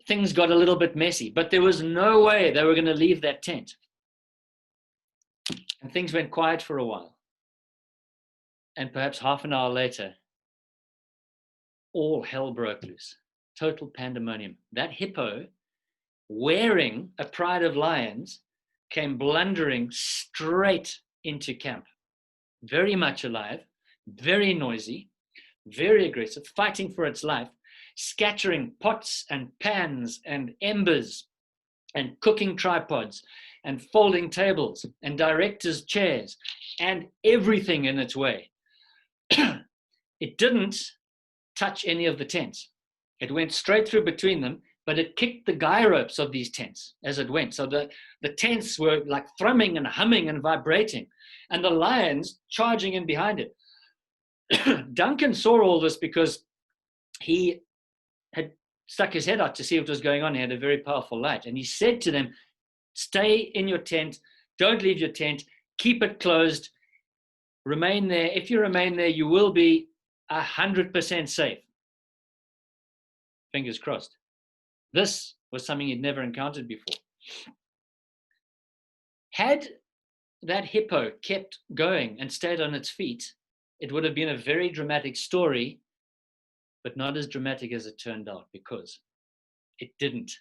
things got a little bit messy, but there was no way they were going to leave that tent. And things went quiet for a while. And perhaps half an hour later, all hell broke loose. Total pandemonium. That hippo, wearing a pride of lions, came blundering straight into camp. Very much alive, very noisy, very aggressive, fighting for its life, scattering pots and pans and embers and cooking tripods and folding tables and directors' chairs and everything in its way. It didn't touch any of the tents. It went straight through between them, but it kicked the guy ropes of these tents as it went. So the tents were like thrumming and humming and vibrating, and the lions charging in behind it. Duncan saw all this because he had stuck his head out to see what was going on. He had a very powerful light. And he said to them, stay in your tent. Don't leave your tent. Keep it closed. Remain there. If you remain there, you will be 100% safe. Fingers crossed. This was something he'd never encountered before. Had that hippo kept going and stayed on its feet, it would have been a very dramatic story, but not as dramatic as it turned out, because it didn't.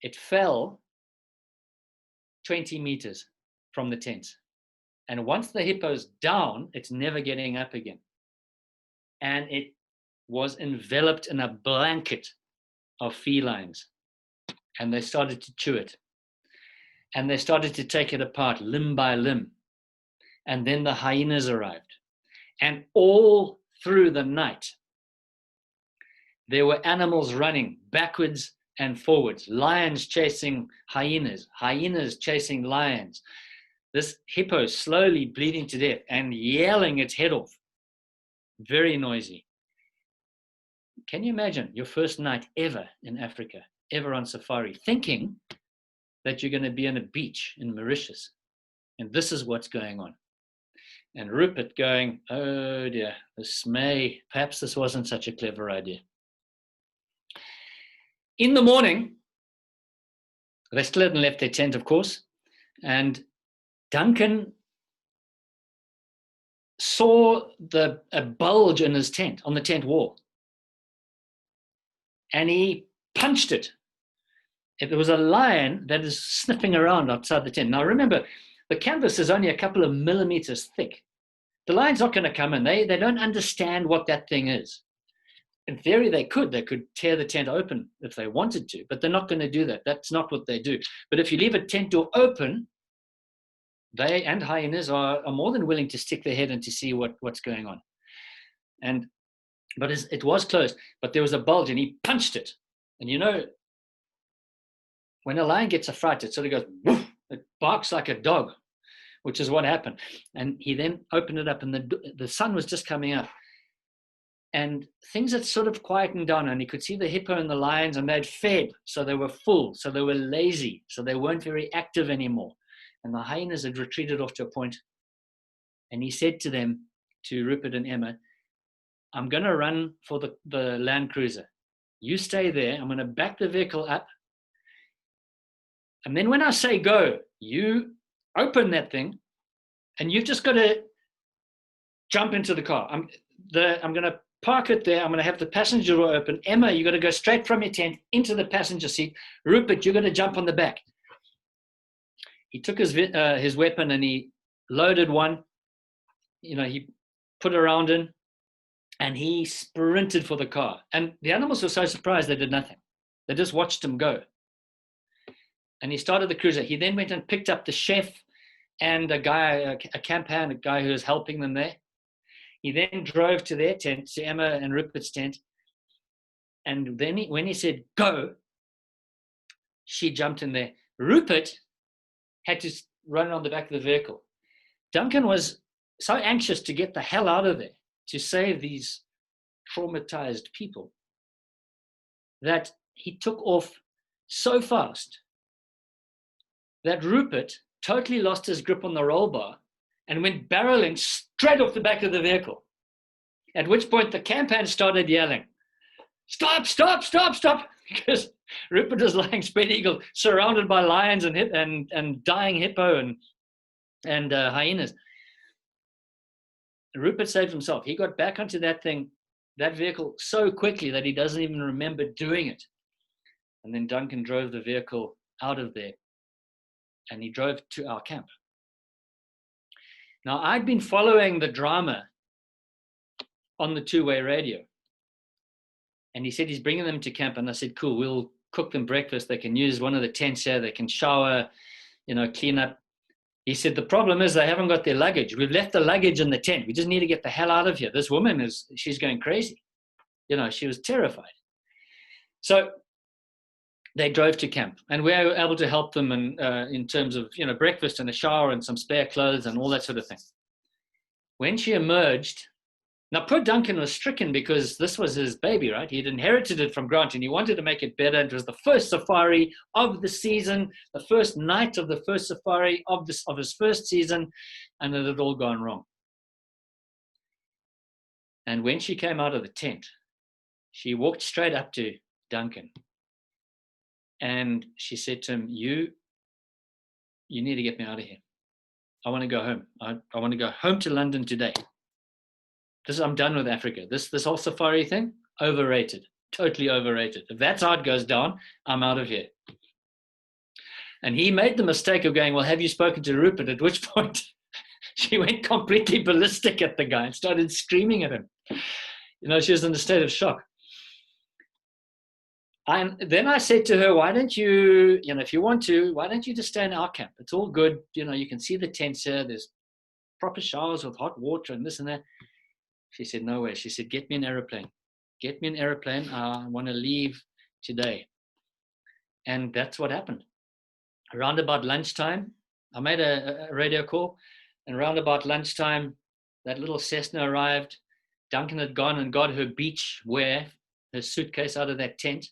It fell 20 meters from the tent. And once the hippo's down, it's never getting up again. And it was enveloped in a blanket of felines. And they started to chew it. And they started to take it apart limb by limb. And then the hyenas arrived. And all through the night, there were animals running backwards and forwards. Lions chasing hyenas, hyenas chasing lions. This hippo slowly bleeding to death and yelling its head off. Very noisy. Can you imagine your first night ever in Africa, ever on safari, thinking that you're going to be on a beach in Mauritius, and this is what's going on? And Rupert going, oh dear, perhaps this wasn't such a clever idea. In the morning, they still hadn't left their tent, of course, and Duncan saw a bulge in his tent, on the tent wall. And he punched it. It was a lion that is sniffing around outside the tent. Now remember, the canvas is only a couple of millimeters thick. The lion's not going to come in. They don't understand what that thing is. In theory, they could tear the tent open if they wanted to, but they're not going to do that. That's not what they do. But if you leave a tent door open, they and hyenas are more than willing to stick their head in to see what's going on. But it was closed, but there was a bulge, and he punched it. And you know, when a lion gets a fright, it sort of goes, woof, it barks like a dog, which is what happened. And he then opened it up, and the sun was just coming up. And things had sort of quietened down, and he could see the hippo and the lions, and they'd fed, so they were full, so they were lazy, so they weren't very active anymore. And the hyenas had retreated off to a point. And he said to them, to Rupert and Emma, I'm going to run for the Land Cruiser. You stay there. I'm going to back the vehicle up. And then when I say go, you open that thing, and you've just got to jump into the car. I'm going to park it there. I'm going to have the passenger door open. Emma, you've got to go straight from your tent into the passenger seat. Rupert, you're going to jump on the back. He took his weapon and he loaded one. You know, he put a round in, and he sprinted for the car. And the animals were so surprised they did nothing. They just watched him go. And he started the cruiser. He then went and picked up the chef and a guy, a camp hand, a guy who was helping them there. He then drove to their tent, to Emma and Rupert's tent. And then when he said, go, she jumped in there. Rupert had to run on the back of the vehicle. Duncan was so anxious to get the hell out of there, to save these traumatized people, that he took off so fast that Rupert totally lost his grip on the roll bar and went barreling straight off the back of the vehicle. At which point the camp hand started yelling, "Stop, stop, stop, stop," because Rupert was lying spread eagle, surrounded by lions and dying hippo and hyenas. Rupert saved himself. He got back onto that vehicle so quickly that he doesn't even remember doing it. And then Duncan drove the vehicle out of there, and he drove to our camp. Now, I'd been following the drama on the two-way radio. And he said he's bringing them to camp. And I said, cool, we'll cook them breakfast. They can use one of the tents here. They can shower, clean up. He said, the problem is they haven't got their luggage. We've left the luggage in the tent. We just need to get the hell out of here. This woman she's going crazy. She was terrified. So they drove to camp, and we were able to help them in terms of, breakfast and a shower and some spare clothes and all that sort of thing. When she emerged, now poor Duncan was stricken because this was his baby, right? He'd inherited it from Grant and he wanted to make it better. It was the first safari of the season, the first night of the first safari of his first season, and it had all gone wrong. And when she came out of the tent, she walked straight up to Duncan. And she said to him, you need to get me out of here. I want to go home. I want to go home to London today. I'm done with Africa. This whole safari thing, overrated, totally overrated. If that's how it goes down, I'm out of here. And he made the mistake of going, well, have you spoken to Rupert? At which point she went completely ballistic at the guy and started screaming at him. She was in a state of shock. And then I said to her, why don't you, if you want to, why don't you just stay in our camp? It's all good. You can see the tents here. There's proper showers with hot water and this and that. She said, no way. She said, get me an aeroplane. Get me an aeroplane. I want to leave today. And that's what happened. Around about lunchtime, I made a radio call. And around about lunchtime, that little Cessna arrived. Duncan had gone and got her beach wear, her suitcase out of that tent.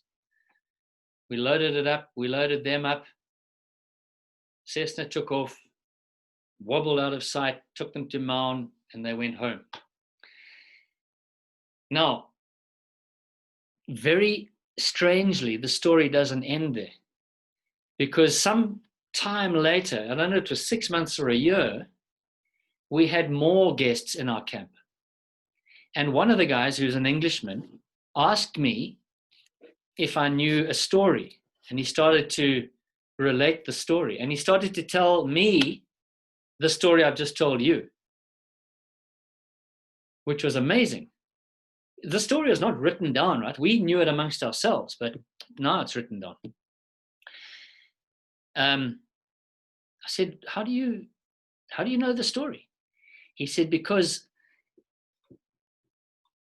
We loaded it up. We loaded them up. Cessna took off, wobbled out of sight, took them to Maun, and they went home. Now, very strangely, the story doesn't end there, because some time later, I don't know, it was 6 months or a year, we had more guests in our camp. And one of the guys, who's an Englishman, asked me if I knew a story, and he started to relate the story, and he started to tell me the story I've just told you, which was amazing. The story was not written down, right? We knew it amongst ourselves, but now it's written down. I said, how do you know the story? He said, because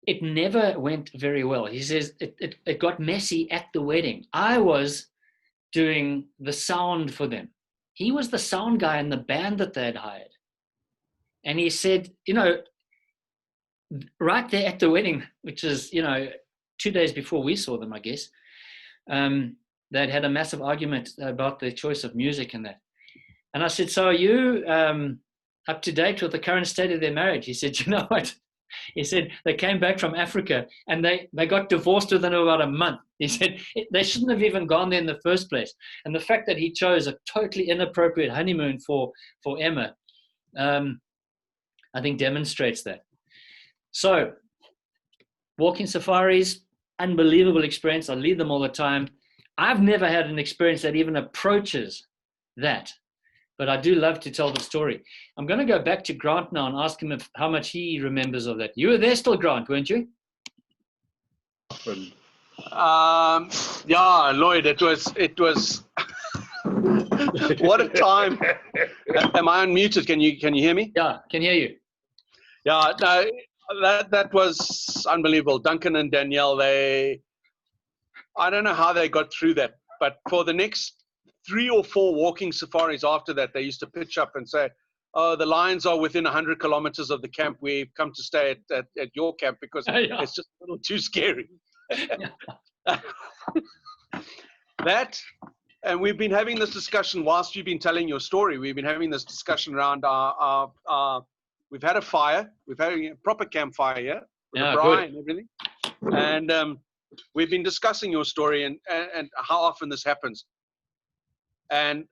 it never went very well. He says it got messy at the wedding. I was doing the sound for them. He was the sound guy in the band that they had hired. And he said, right there at the wedding, which is, 2 days before we saw them, I guess, they'd had a massive argument about the choice of music and that. And I said, so are you up to date with the current state of their marriage? He said, you know what? He said they came back from Africa and they got divorced within about a month. He said they shouldn't have even gone there in the first place. And the fact that he chose a totally inappropriate honeymoon for Emma, I think demonstrates that. So walking safaris, unbelievable experience. I lead them all the time. I've never had an experience that even approaches that. But I do love to tell the story. I'm going to go back to Grant now and ask him how much he remembers of that. You were there still, Grant, weren't you? Yeah, Lloyd, it was what a time. Am I unmuted? Can you hear me? Yeah, can hear you. Yeah, no, that was unbelievable. Duncan and Danielle, I don't know how they got through that, but for the next 3 or 4 walking safaris after that, they used to pitch up and say, oh, the lions are within 100 kilometers of the camp. We've come to stay at your camp because it's just a little too scary. That and we've been having this discussion whilst you've been telling your story. We've been having this discussion around our we've had a fire. We've had a proper campfire here with a braai and everything. And we've been discussing your story and how often this happens. And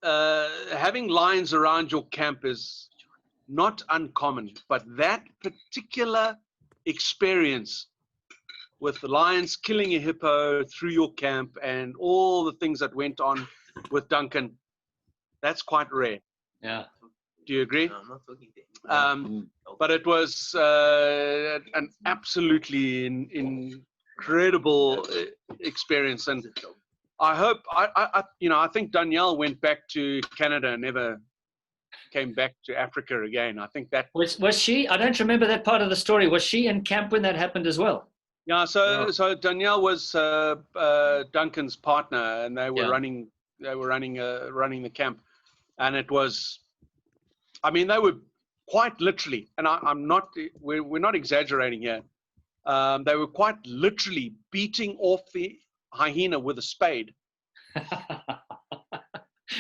having lions around your camp is not uncommon, but that particular experience with the lions killing a hippo through your camp and all the things that went on with Duncan, that's quite rare. Yeah. Do you agree? No, I'm not talking to him. But it was an absolutely incredible experience, and I hope I think Danielle went back to Canada and never came back to Africa again. I think that was she. I don't remember that part of the story. Was she in camp when that happened as well? Yeah. So Danielle was Duncan's partner, and they were running the camp, and it was. I mean, they were quite literally, and we're not exaggerating here. They were quite literally beating off the hyena with a spade.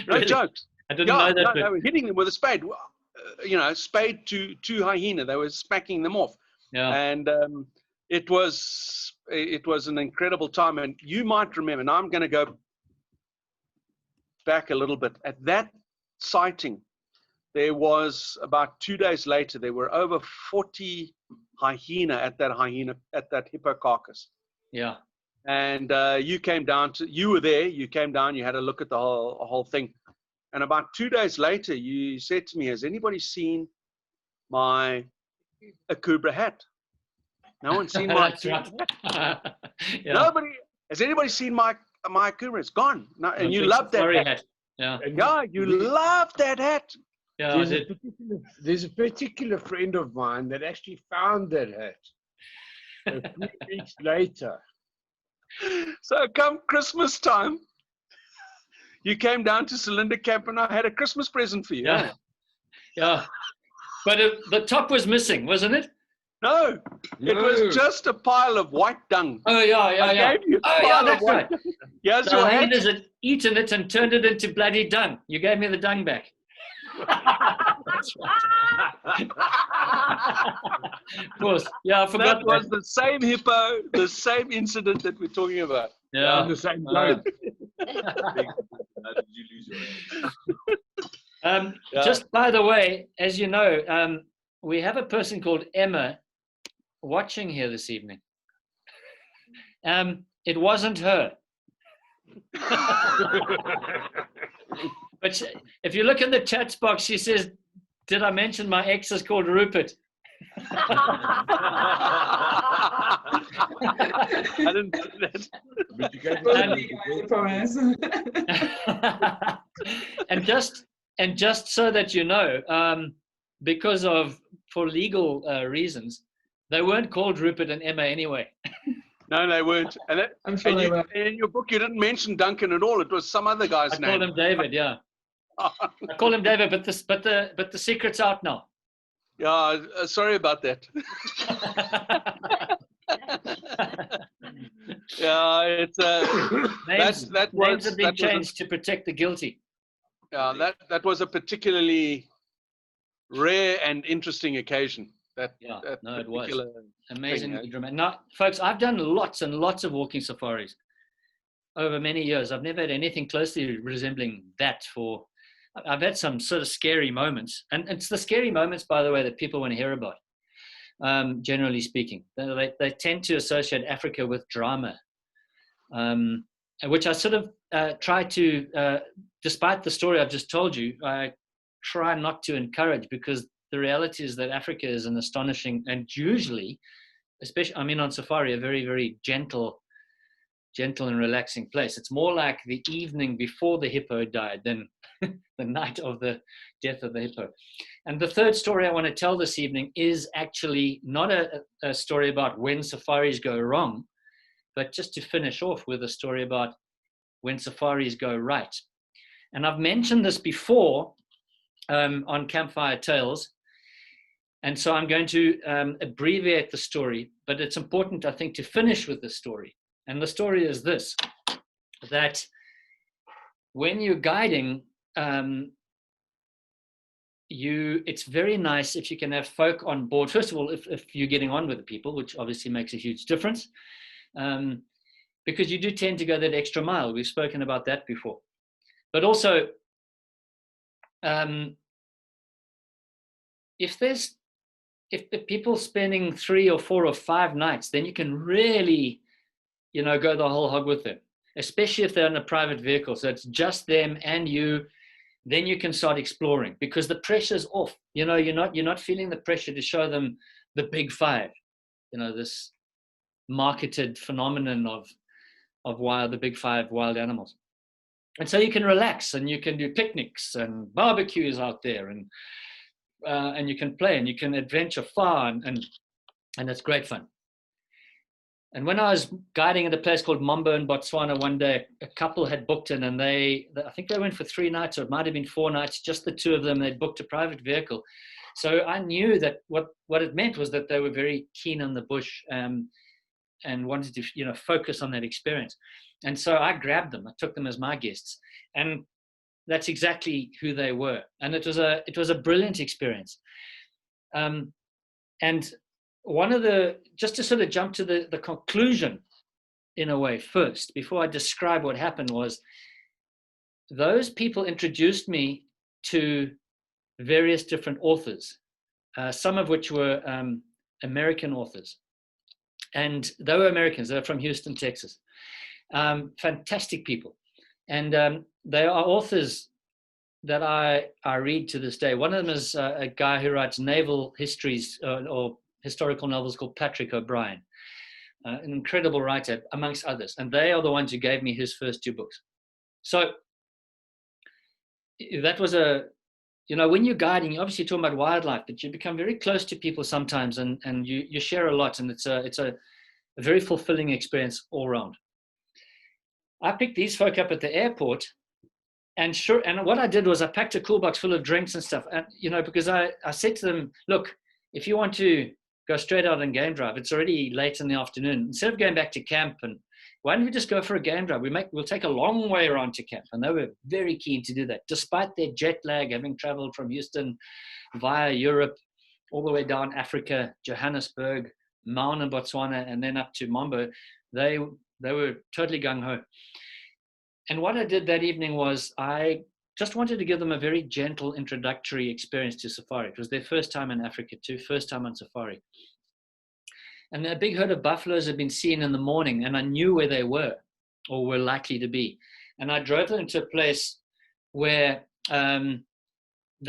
No jokes. I didn't know that. No, they were hitting them with a spade. Spade to hyena. They were smacking them off. Yeah. And it was an incredible time. And you might remember, and I'm going to go back a little bit. At that sighting, there was about 2 days later, there were over 40 hyena at that hippo carcass. Yeah. And you were there, you came down, you had a look at the whole thing. And about 2 days later, you said to me, has anybody seen my Akubra hat? No one's seen my Akubra hat? Yeah. Nobody. Has anybody seen my Akubra? It's gone. No, and you love that hat. Yeah. Yeah, you love that hat. Yeah, there's a particular friend of mine that actually found that hat a few weeks later. So come Christmas time, you came down to Cylinder Camp and I had a Christmas present for you. Yeah. Yeah. But the top was missing, wasn't it? No, it was just a pile of white dung. Oh, yeah. That's right. Yes, the hyenas had eaten it and turned it into bloody dung. You gave me the dung back. That's right. Of course. Yeah, I forgot. That was the same hippo, the same incident that we're talking about. Yeah. The same time. Did you lose your hand? Just by the way, as you know, we have a person called Emma watching here this evening. It wasn't her. But if you look in the chat box, she says, did I mention my ex is called Rupert? I didn't say that. But you and just so that you know, because for legal reasons, they weren't called Rupert and Emma anyway. No, they weren't. And I'm sure they were. in your book, you didn't mention Duncan at all. It was some other guy's name. I called him David. Yeah, I call him David. But the secret's out now. Yeah, sorry about that. Yeah, it's names have been changed to protect the guilty. Yeah, that was a particularly rare and interesting occasion. It was amazingly dramatic. Now, folks, I've done lots and lots of walking safaris over many years. I've never had anything closely resembling that. I've had some sort of scary moments, and it's the scary moments, by the way, that people want to hear about. Generally speaking, they tend to associate Africa with drama, which I sort of try to, despite the story I've just told you, I try not to encourage, because the reality is that Africa is an astonishing and usually, especially, on safari, a very, very gentle and relaxing place. It's more like the evening before the hippo died than the night of the death of the hippo. And the third story I want to tell this evening is actually not a story about when safaris go wrong, but just to finish off with a story about when safaris go right. And I've mentioned this before on CAMPfire Tales. And so I'm going to abbreviate the story, but it's important, I think, to finish with the story. And the story is this. that when you're guiding, it's very nice if you can have folk on board. First of all, if you're getting on with the people, which obviously makes a huge difference, because you do tend to go that extra mile. We've spoken about that before. But also, if the people spending 3 or 4 or 5 nights, then you can really, go the whole hog with them, especially if they're in a private vehicle. So it's just them and you. Then you can start exploring because the pressure's off. You're not feeling the pressure to show them the big 5, this marketed phenomenon of the big 5 wild animals. And so you can relax and you can do picnics and barbecues out there, and you can play and you can adventure far, and it's great fun. And when I was guiding at a place called Mambo in Botswana one day, a couple had booked in, and I think they went for 3 nights, or it might have been 4 nights, just the 2 of them. They'd booked a private vehicle. So I knew that what it meant was that they were very keen on the bush, and wanted to focus on that experience. And so I grabbed them. I took them as my guests, and that's exactly who they were. And it was a brilliant experience. And just to sort of jump to the conclusion in a way first, before I describe what happened, was those people introduced me to various different authors, some of which were American authors. And they were Americans. They were from Houston, Texas. Fantastic people. And they are authors that I read to this day. One of them is a guy who writes naval histories or historical novels called Patrick O'Brien, an incredible writer, amongst others. And they are the ones who gave me his first 2 books. So that was when you're guiding, you're obviously talking about wildlife, but you become very close to people sometimes, and you share a lot, and it's a very fulfilling experience all around. I picked these folk up at the airport, and what I did was I packed a cool box full of drinks and stuff, and because I said to them, look, if you want to go straight out and game drive, it's already late in the afternoon. Instead of going back to camp, and why don't we just go for a game drive? We'll take a long way around to camp. And they were very keen to do that, despite their jet lag, having traveled from Houston via Europe, all the way down Africa, Johannesburg, Maun in Botswana, and then up to Mambo. They were totally gung-ho. And what I did that evening was I just wanted to give them a very gentle introductory experience to safari. It was their first time in Africa too, first time on safari. And a big herd of buffaloes had been seen in the morning, and I knew where they were or were likely to be. And I drove them to a place where the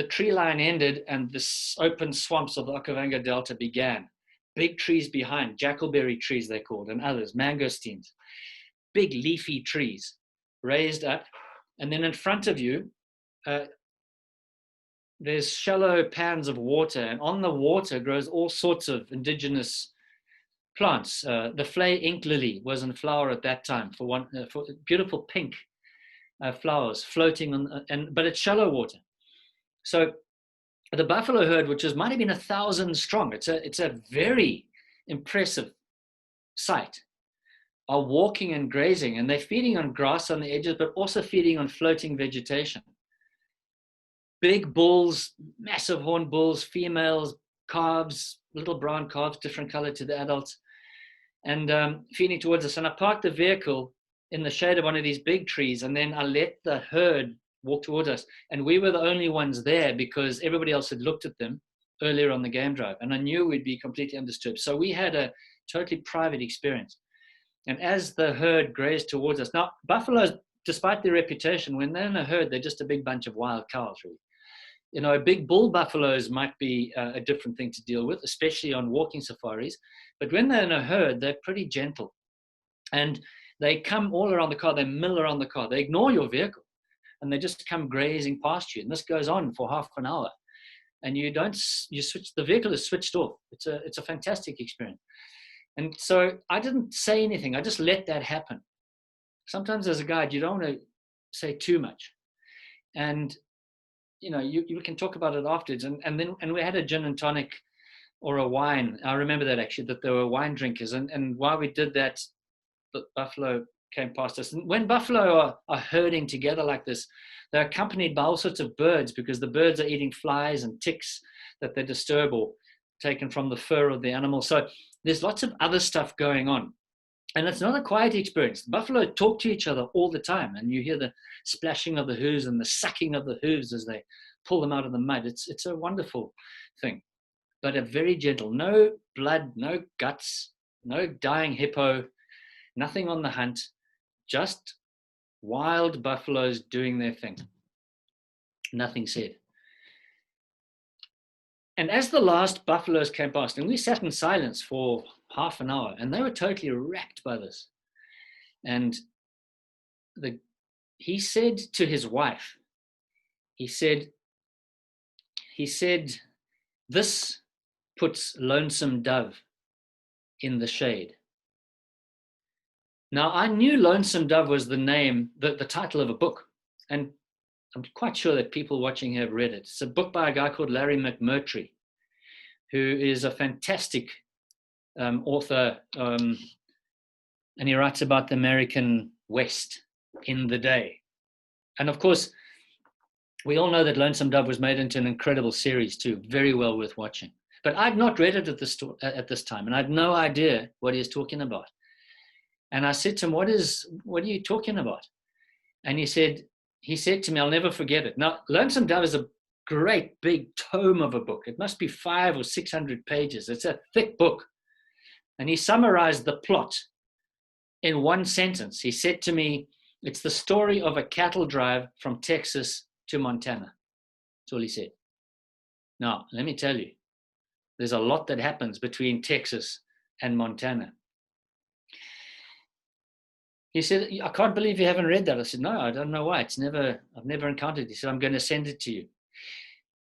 tree line ended and the open swamps of the Okavango Delta began. Big trees behind, jackalberry trees they're called, and others, mangosteens. Big leafy trees raised up. And then in front of you, there's shallow pans of water, and on the water grows all sorts of indigenous plants. The flay ink lily was in flower at that time for beautiful pink flowers floating on, but it's shallow water. So the buffalo herd, which might have been 1,000 strong, it's a very impressive sight, are walking and grazing, and they're feeding on grass on the edges, but also feeding on floating vegetation. Big bulls, massive horned bulls, females, calves, little brown calves, different color to the adults, and feeding towards us. And I parked the vehicle in the shade of one of these big trees, and then I let the herd walk towards us. And we were the only ones there because everybody else had looked at them earlier on the game drive, and I knew we'd be completely undisturbed. So we had a totally private experience. And as the herd grazed towards us, now buffaloes, despite their reputation, when they're in a herd, they're just a big bunch of wild cows, really. Big bull buffaloes might be a different thing to deal with, especially on walking safaris. But when they're in a herd, they're pretty gentle. And they come all around the car, they mill around the car, they ignore your vehicle, and they just come grazing past you. And this goes on for half an hour. And the vehicle is switched off. It's a fantastic experience. And so I didn't say anything. I just let that happen. Sometimes as a guide, you don't want to say too much. And, you can talk about it afterwards. And we had a gin and tonic or a wine. I remember that actually, that there were wine drinkers. And while we did that, the buffalo came past us. And when buffalo are herding together like this, they're accompanied by all sorts of birds, because the birds are eating flies and ticks that they disturb or taken from the fur of the animal. So there's lots of other stuff going on. And it's not a quiet experience. The buffalo talk to each other all the time, and you hear the splashing of the hooves and the sucking of the hooves as they pull them out of the mud. It's a wonderful thing, but a very gentle. No blood, no guts, no dying hippo, nothing on the hunt, just wild buffaloes doing their thing. Nothing said. And as the last buffaloes came past, and we sat in silence for half an hour, and they were totally wrecked by this. And he said to his wife, he said, "This puts Lonesome Dove in the shade." Now, I knew Lonesome Dove was the name, the title of a book, and I'm quite sure that people watching here have read it. It's a book by a guy called Larry McMurtry, who is a fantastic author, and he writes about the American West in the day. And of course, we all know that Lonesome Dove was made into an incredible series too, very well worth watching. But I'd not read it at this time, and I had no idea what he was talking about. And I said to him, what are you talking about? And he said to me, I'll never forget it. Now, Lonesome Dove is a great big tome of a book. It must be 500 or 600 pages. It's a thick book. And he summarized the plot in one sentence. He said to me, it's the story of a cattle drive from Texas to Montana. That's all he said. Now, let me tell you, there's a lot that happens between Texas and Montana. He said, I can't believe you haven't read that. I said, no, I don't know why. I've never encountered it. He said, I'm going to send it to you.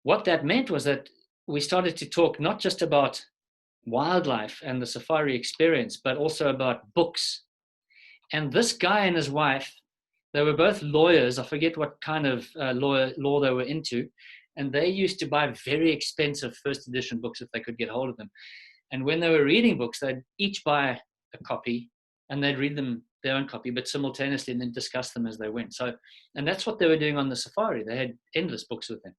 What that meant was that we started to talk not just about wildlife and the safari experience, but also about books. And this guy and his wife, they were both lawyers. I forget what kind of law they were into. And they used to buy very expensive first edition books if they could get hold of them. And when they were reading books, they'd each buy a copy and they'd read them their own copy, but simultaneously and then discuss them as they went. So, and that's what they were doing on the safari. They had endless books with them.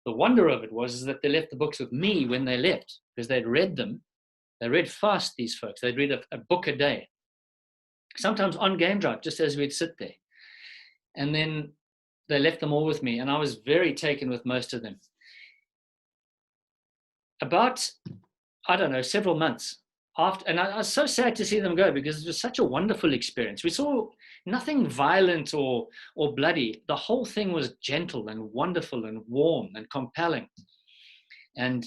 The wonder of it was that they left the books with me when they left, because they'd read them. They read fast, these folks. They'd read a book a day, sometimes on game drive, just as we'd sit there. And then they left them all with me, and I was very taken with most of them. About, I don't know, several months after, and I was so sad to see them go, because it was such a wonderful experience. We saw nothing violent or bloody. The whole thing was gentle and wonderful and warm and compelling. And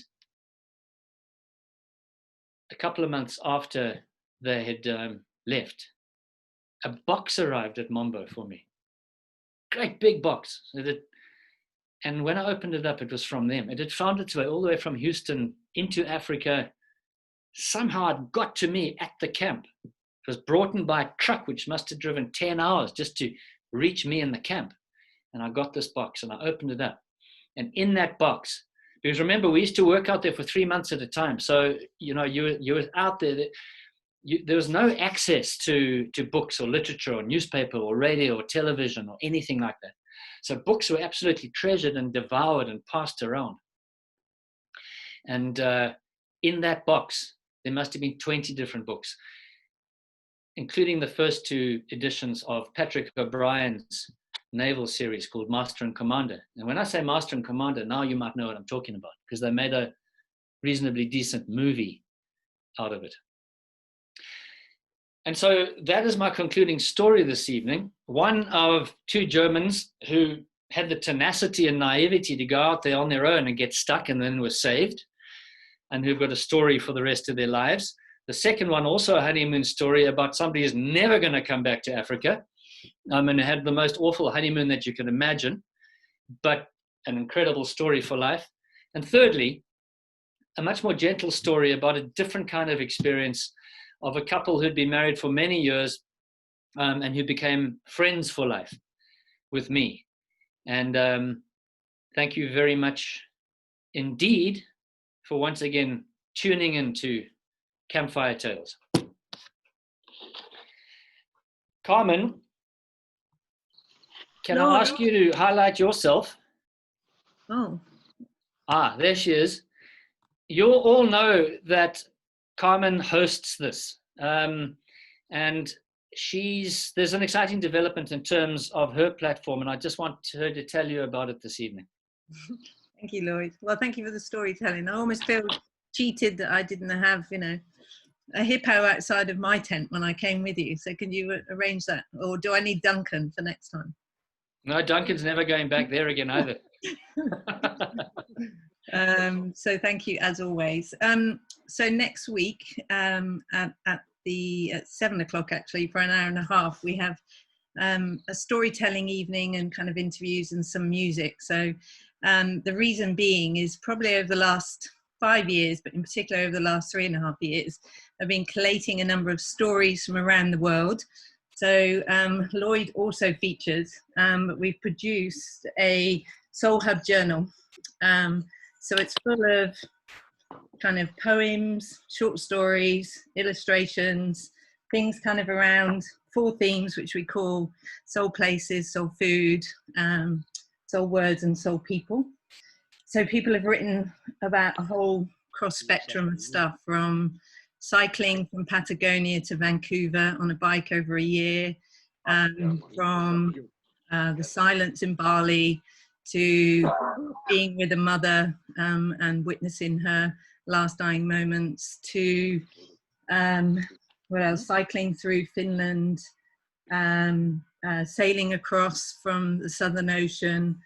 a couple of months after they had left, a box arrived at Mambo for me. Great big box. And when I opened it up, it was from them. It had found its way all the way from Houston into Africa. Somehow it got to me at the camp. It was brought in by a truck, which must have driven 10 hours just to reach me in the camp. And I got this box and I opened it up. And in that box, because remember, we used to work out there for 3 months at a time. So, you know, you were out there. There was no access to books or literature or newspaper or radio or television or anything like that. So books were absolutely treasured and devoured and passed around. And in that box, there must have been 20 different books, including the first 2 editions of Patrick O'Brien's naval series called Master and Commander. And when I say Master and Commander, now you might know what I'm talking about, because they made a reasonably decent movie out of it. And so that is my concluding story this evening. One of 2 Germans who had the tenacity and naivety to go out there on their own and get stuck and then were saved, and who've got a story for the rest of their lives. The second one, also a honeymoon story about somebody who's never going to come back to Africa. And had the most awful honeymoon that you can imagine, but an incredible story for life. And thirdly, a much more gentle story about a different kind of experience of a couple who'd been married for many years and who became friends for life with me. And thank you very much indeed for once again tuning into CAMPfire Tales. Carmen, can No, I ask you to highlight yourself? Oh, Ah, there she is. You'll all know that Carmen hosts this. And there's an exciting development in terms of her platform, and I just want her to tell you about it this evening. thank you, Lloyd. Well, thank you for the storytelling. I almost feel cheated that I didn't have, a hippo outside of my tent when I came with you. So can you arrange that? Or do I need Duncan for next time? No, Duncan's never going back there again either. So thank you as always. So next week at 7 o'clock actually, for an hour and a half, we have a storytelling evening and kind of interviews and some music. So the reason being is probably over the last 5 years, but in particular over the last 3.5 years, I've been collating a number of stories from around the world. So Lloyd also features, but we've produced a Soul Hub journal. So it's full of kind of poems, short stories, illustrations, things kind of around 4 themes, which we call soul places, soul food, soul words, and soul people. So people have written about a whole cross spectrum of stuff, from cycling from Patagonia to Vancouver on a bike over a year, from the silence in Bali to being with a mother and witnessing her last dying moments, to what else, cycling through Finland, sailing across from the Southern Ocean.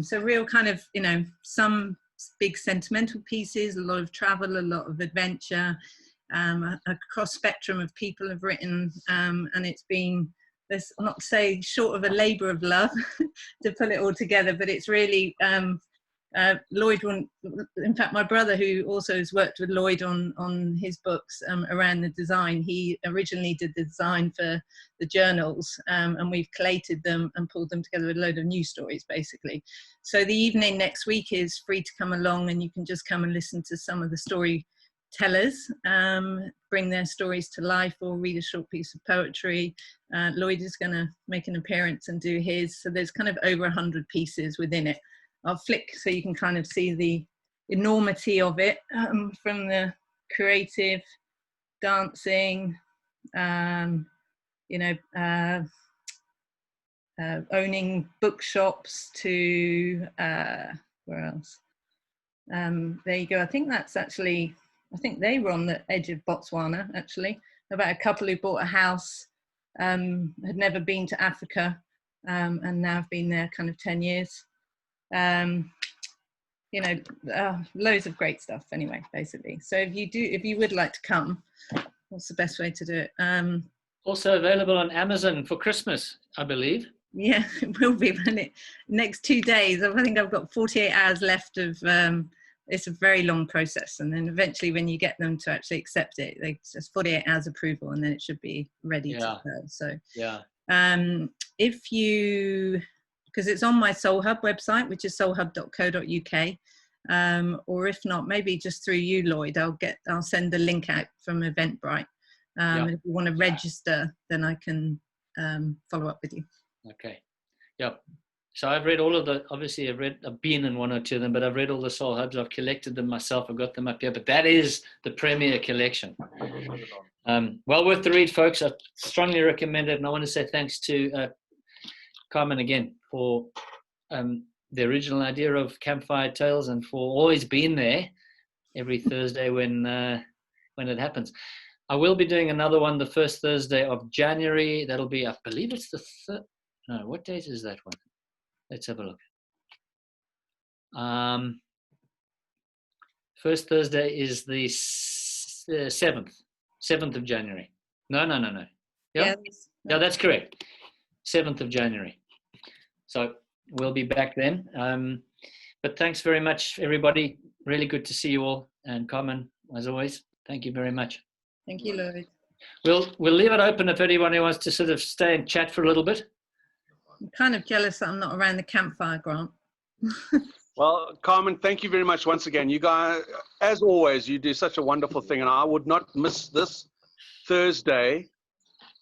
So real kind of, some big sentimental pieces, a lot of travel, a lot of adventure, a cross spectrum of people have written, and it's been, there's not to say short of a labour of love to pull it all together, but it's really, Lloyd, in fact, my brother, who also has worked with Lloyd on his books around the design, he originally did the design for the journals, and we've collated them and pulled them together with a load of news stories, basically. So the evening next week is free to come along, and you can just come and listen to some of the storytellers bring their stories to life or read a short piece of poetry. Lloyd is going to make an appearance and do his. So there's kind of over 100 pieces within it. I'll flick so you can kind of see the enormity of it, from the creative, dancing, owning bookshops to, where else? There you go. I think that's actually, I think they were on the edge of Botswana, actually, about a couple who bought a house, had never been to Africa, and now have been there kind of 10 years. Loads of great stuff anyway, basically. So if you would like to come, what's the best way to do it? Also available on Amazon for Christmas, I believe. Yeah, it will be when next 2 days. I think I've got 48 hours left of, it's a very long process. And then eventually when you get them to actually accept it, it's 48 hours approval, and then it should be ready to go. So yeah. If you, because it's on my Soul Hub website, which is soulhub.co.uk, or if not, maybe just through you, Lloyd, I'll send the link out from Eventbrite. And if you want to register, then I can follow up with you. Okay. Yeah. So I've read all of obviously I've been in 1 or 2 of them, but I've read all the Soul Hubs. I've collected them myself. I've got them up here, but that is the premier collection. Well worth the read, folks. I strongly recommend it. And I want to say thanks to Carmen again for the original idea of CAMPfire Tales, and for always being there every Thursday when it happens. I will be doing another one the first Thursday of January. That'll be, I believe it's the 3rd. No, what date is that one? Let's have a look. First Thursday is the 7th of January. No. Yeah, that's correct. 7th of January. So we'll be back then. But thanks very much, everybody. Really good to see you all. And Carmen, as always, thank you very much. Thank you, Lloyd. We'll leave it open if anyone who wants to sort of stay and chat for a little bit. I'm kind of jealous that I'm not around the campfire, Grant. Well, Carmen, thank you very much once again. You guys, as always, you do such a wonderful thing, and I would not miss this Thursday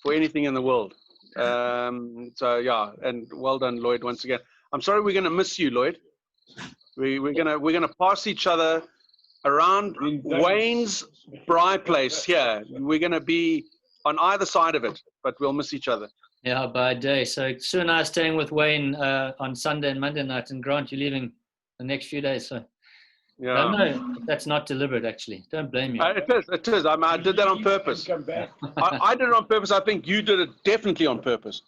for anything in the world. So yeah, and well done, Lloyd, once again. I'm sorry we're going to miss you, Lloyd. We're gonna pass each other around Wayne's Braai place here. We're going to be on either side of it, but we'll miss each other. Yeah, by day. So Sue and I are staying with Wayne on Sunday and Monday night, and Grant, you're leaving the next few days. So yeah, I don't know if that's not deliberate. Actually, don't blame you. It is. I did that on purpose. I did it on purpose. I think you did it definitely on purpose.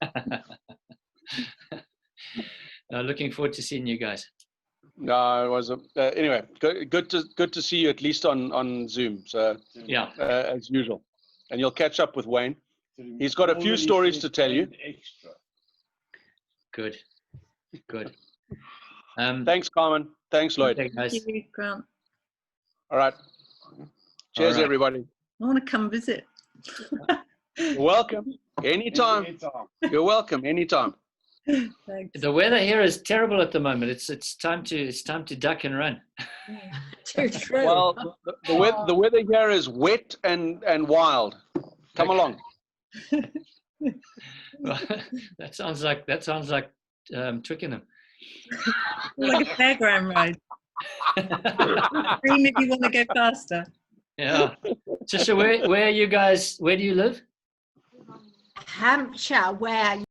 Looking forward to seeing you guys. No, it was anyway. Good to see you at least on Zoom. So yeah, as usual, and you'll catch up with Wayne. He's got a few stories to tell you. Good. Thanks, Carmen. Thanks, Lloyd. Okay, guys. Thank you, Grant. All right. Cheers, All right. everybody. I want to come visit. You're welcome. Anytime. You're welcome. Anytime. Thanks. The weather here is terrible at the moment. It's time to duck and run. Too true. Well, the weather here is wet and wild. Come along. That sounds like Twickenham. Like a fairground ride. Scream if you want to go faster. Yeah. So where are you guys? Where do you live? Hampshire, where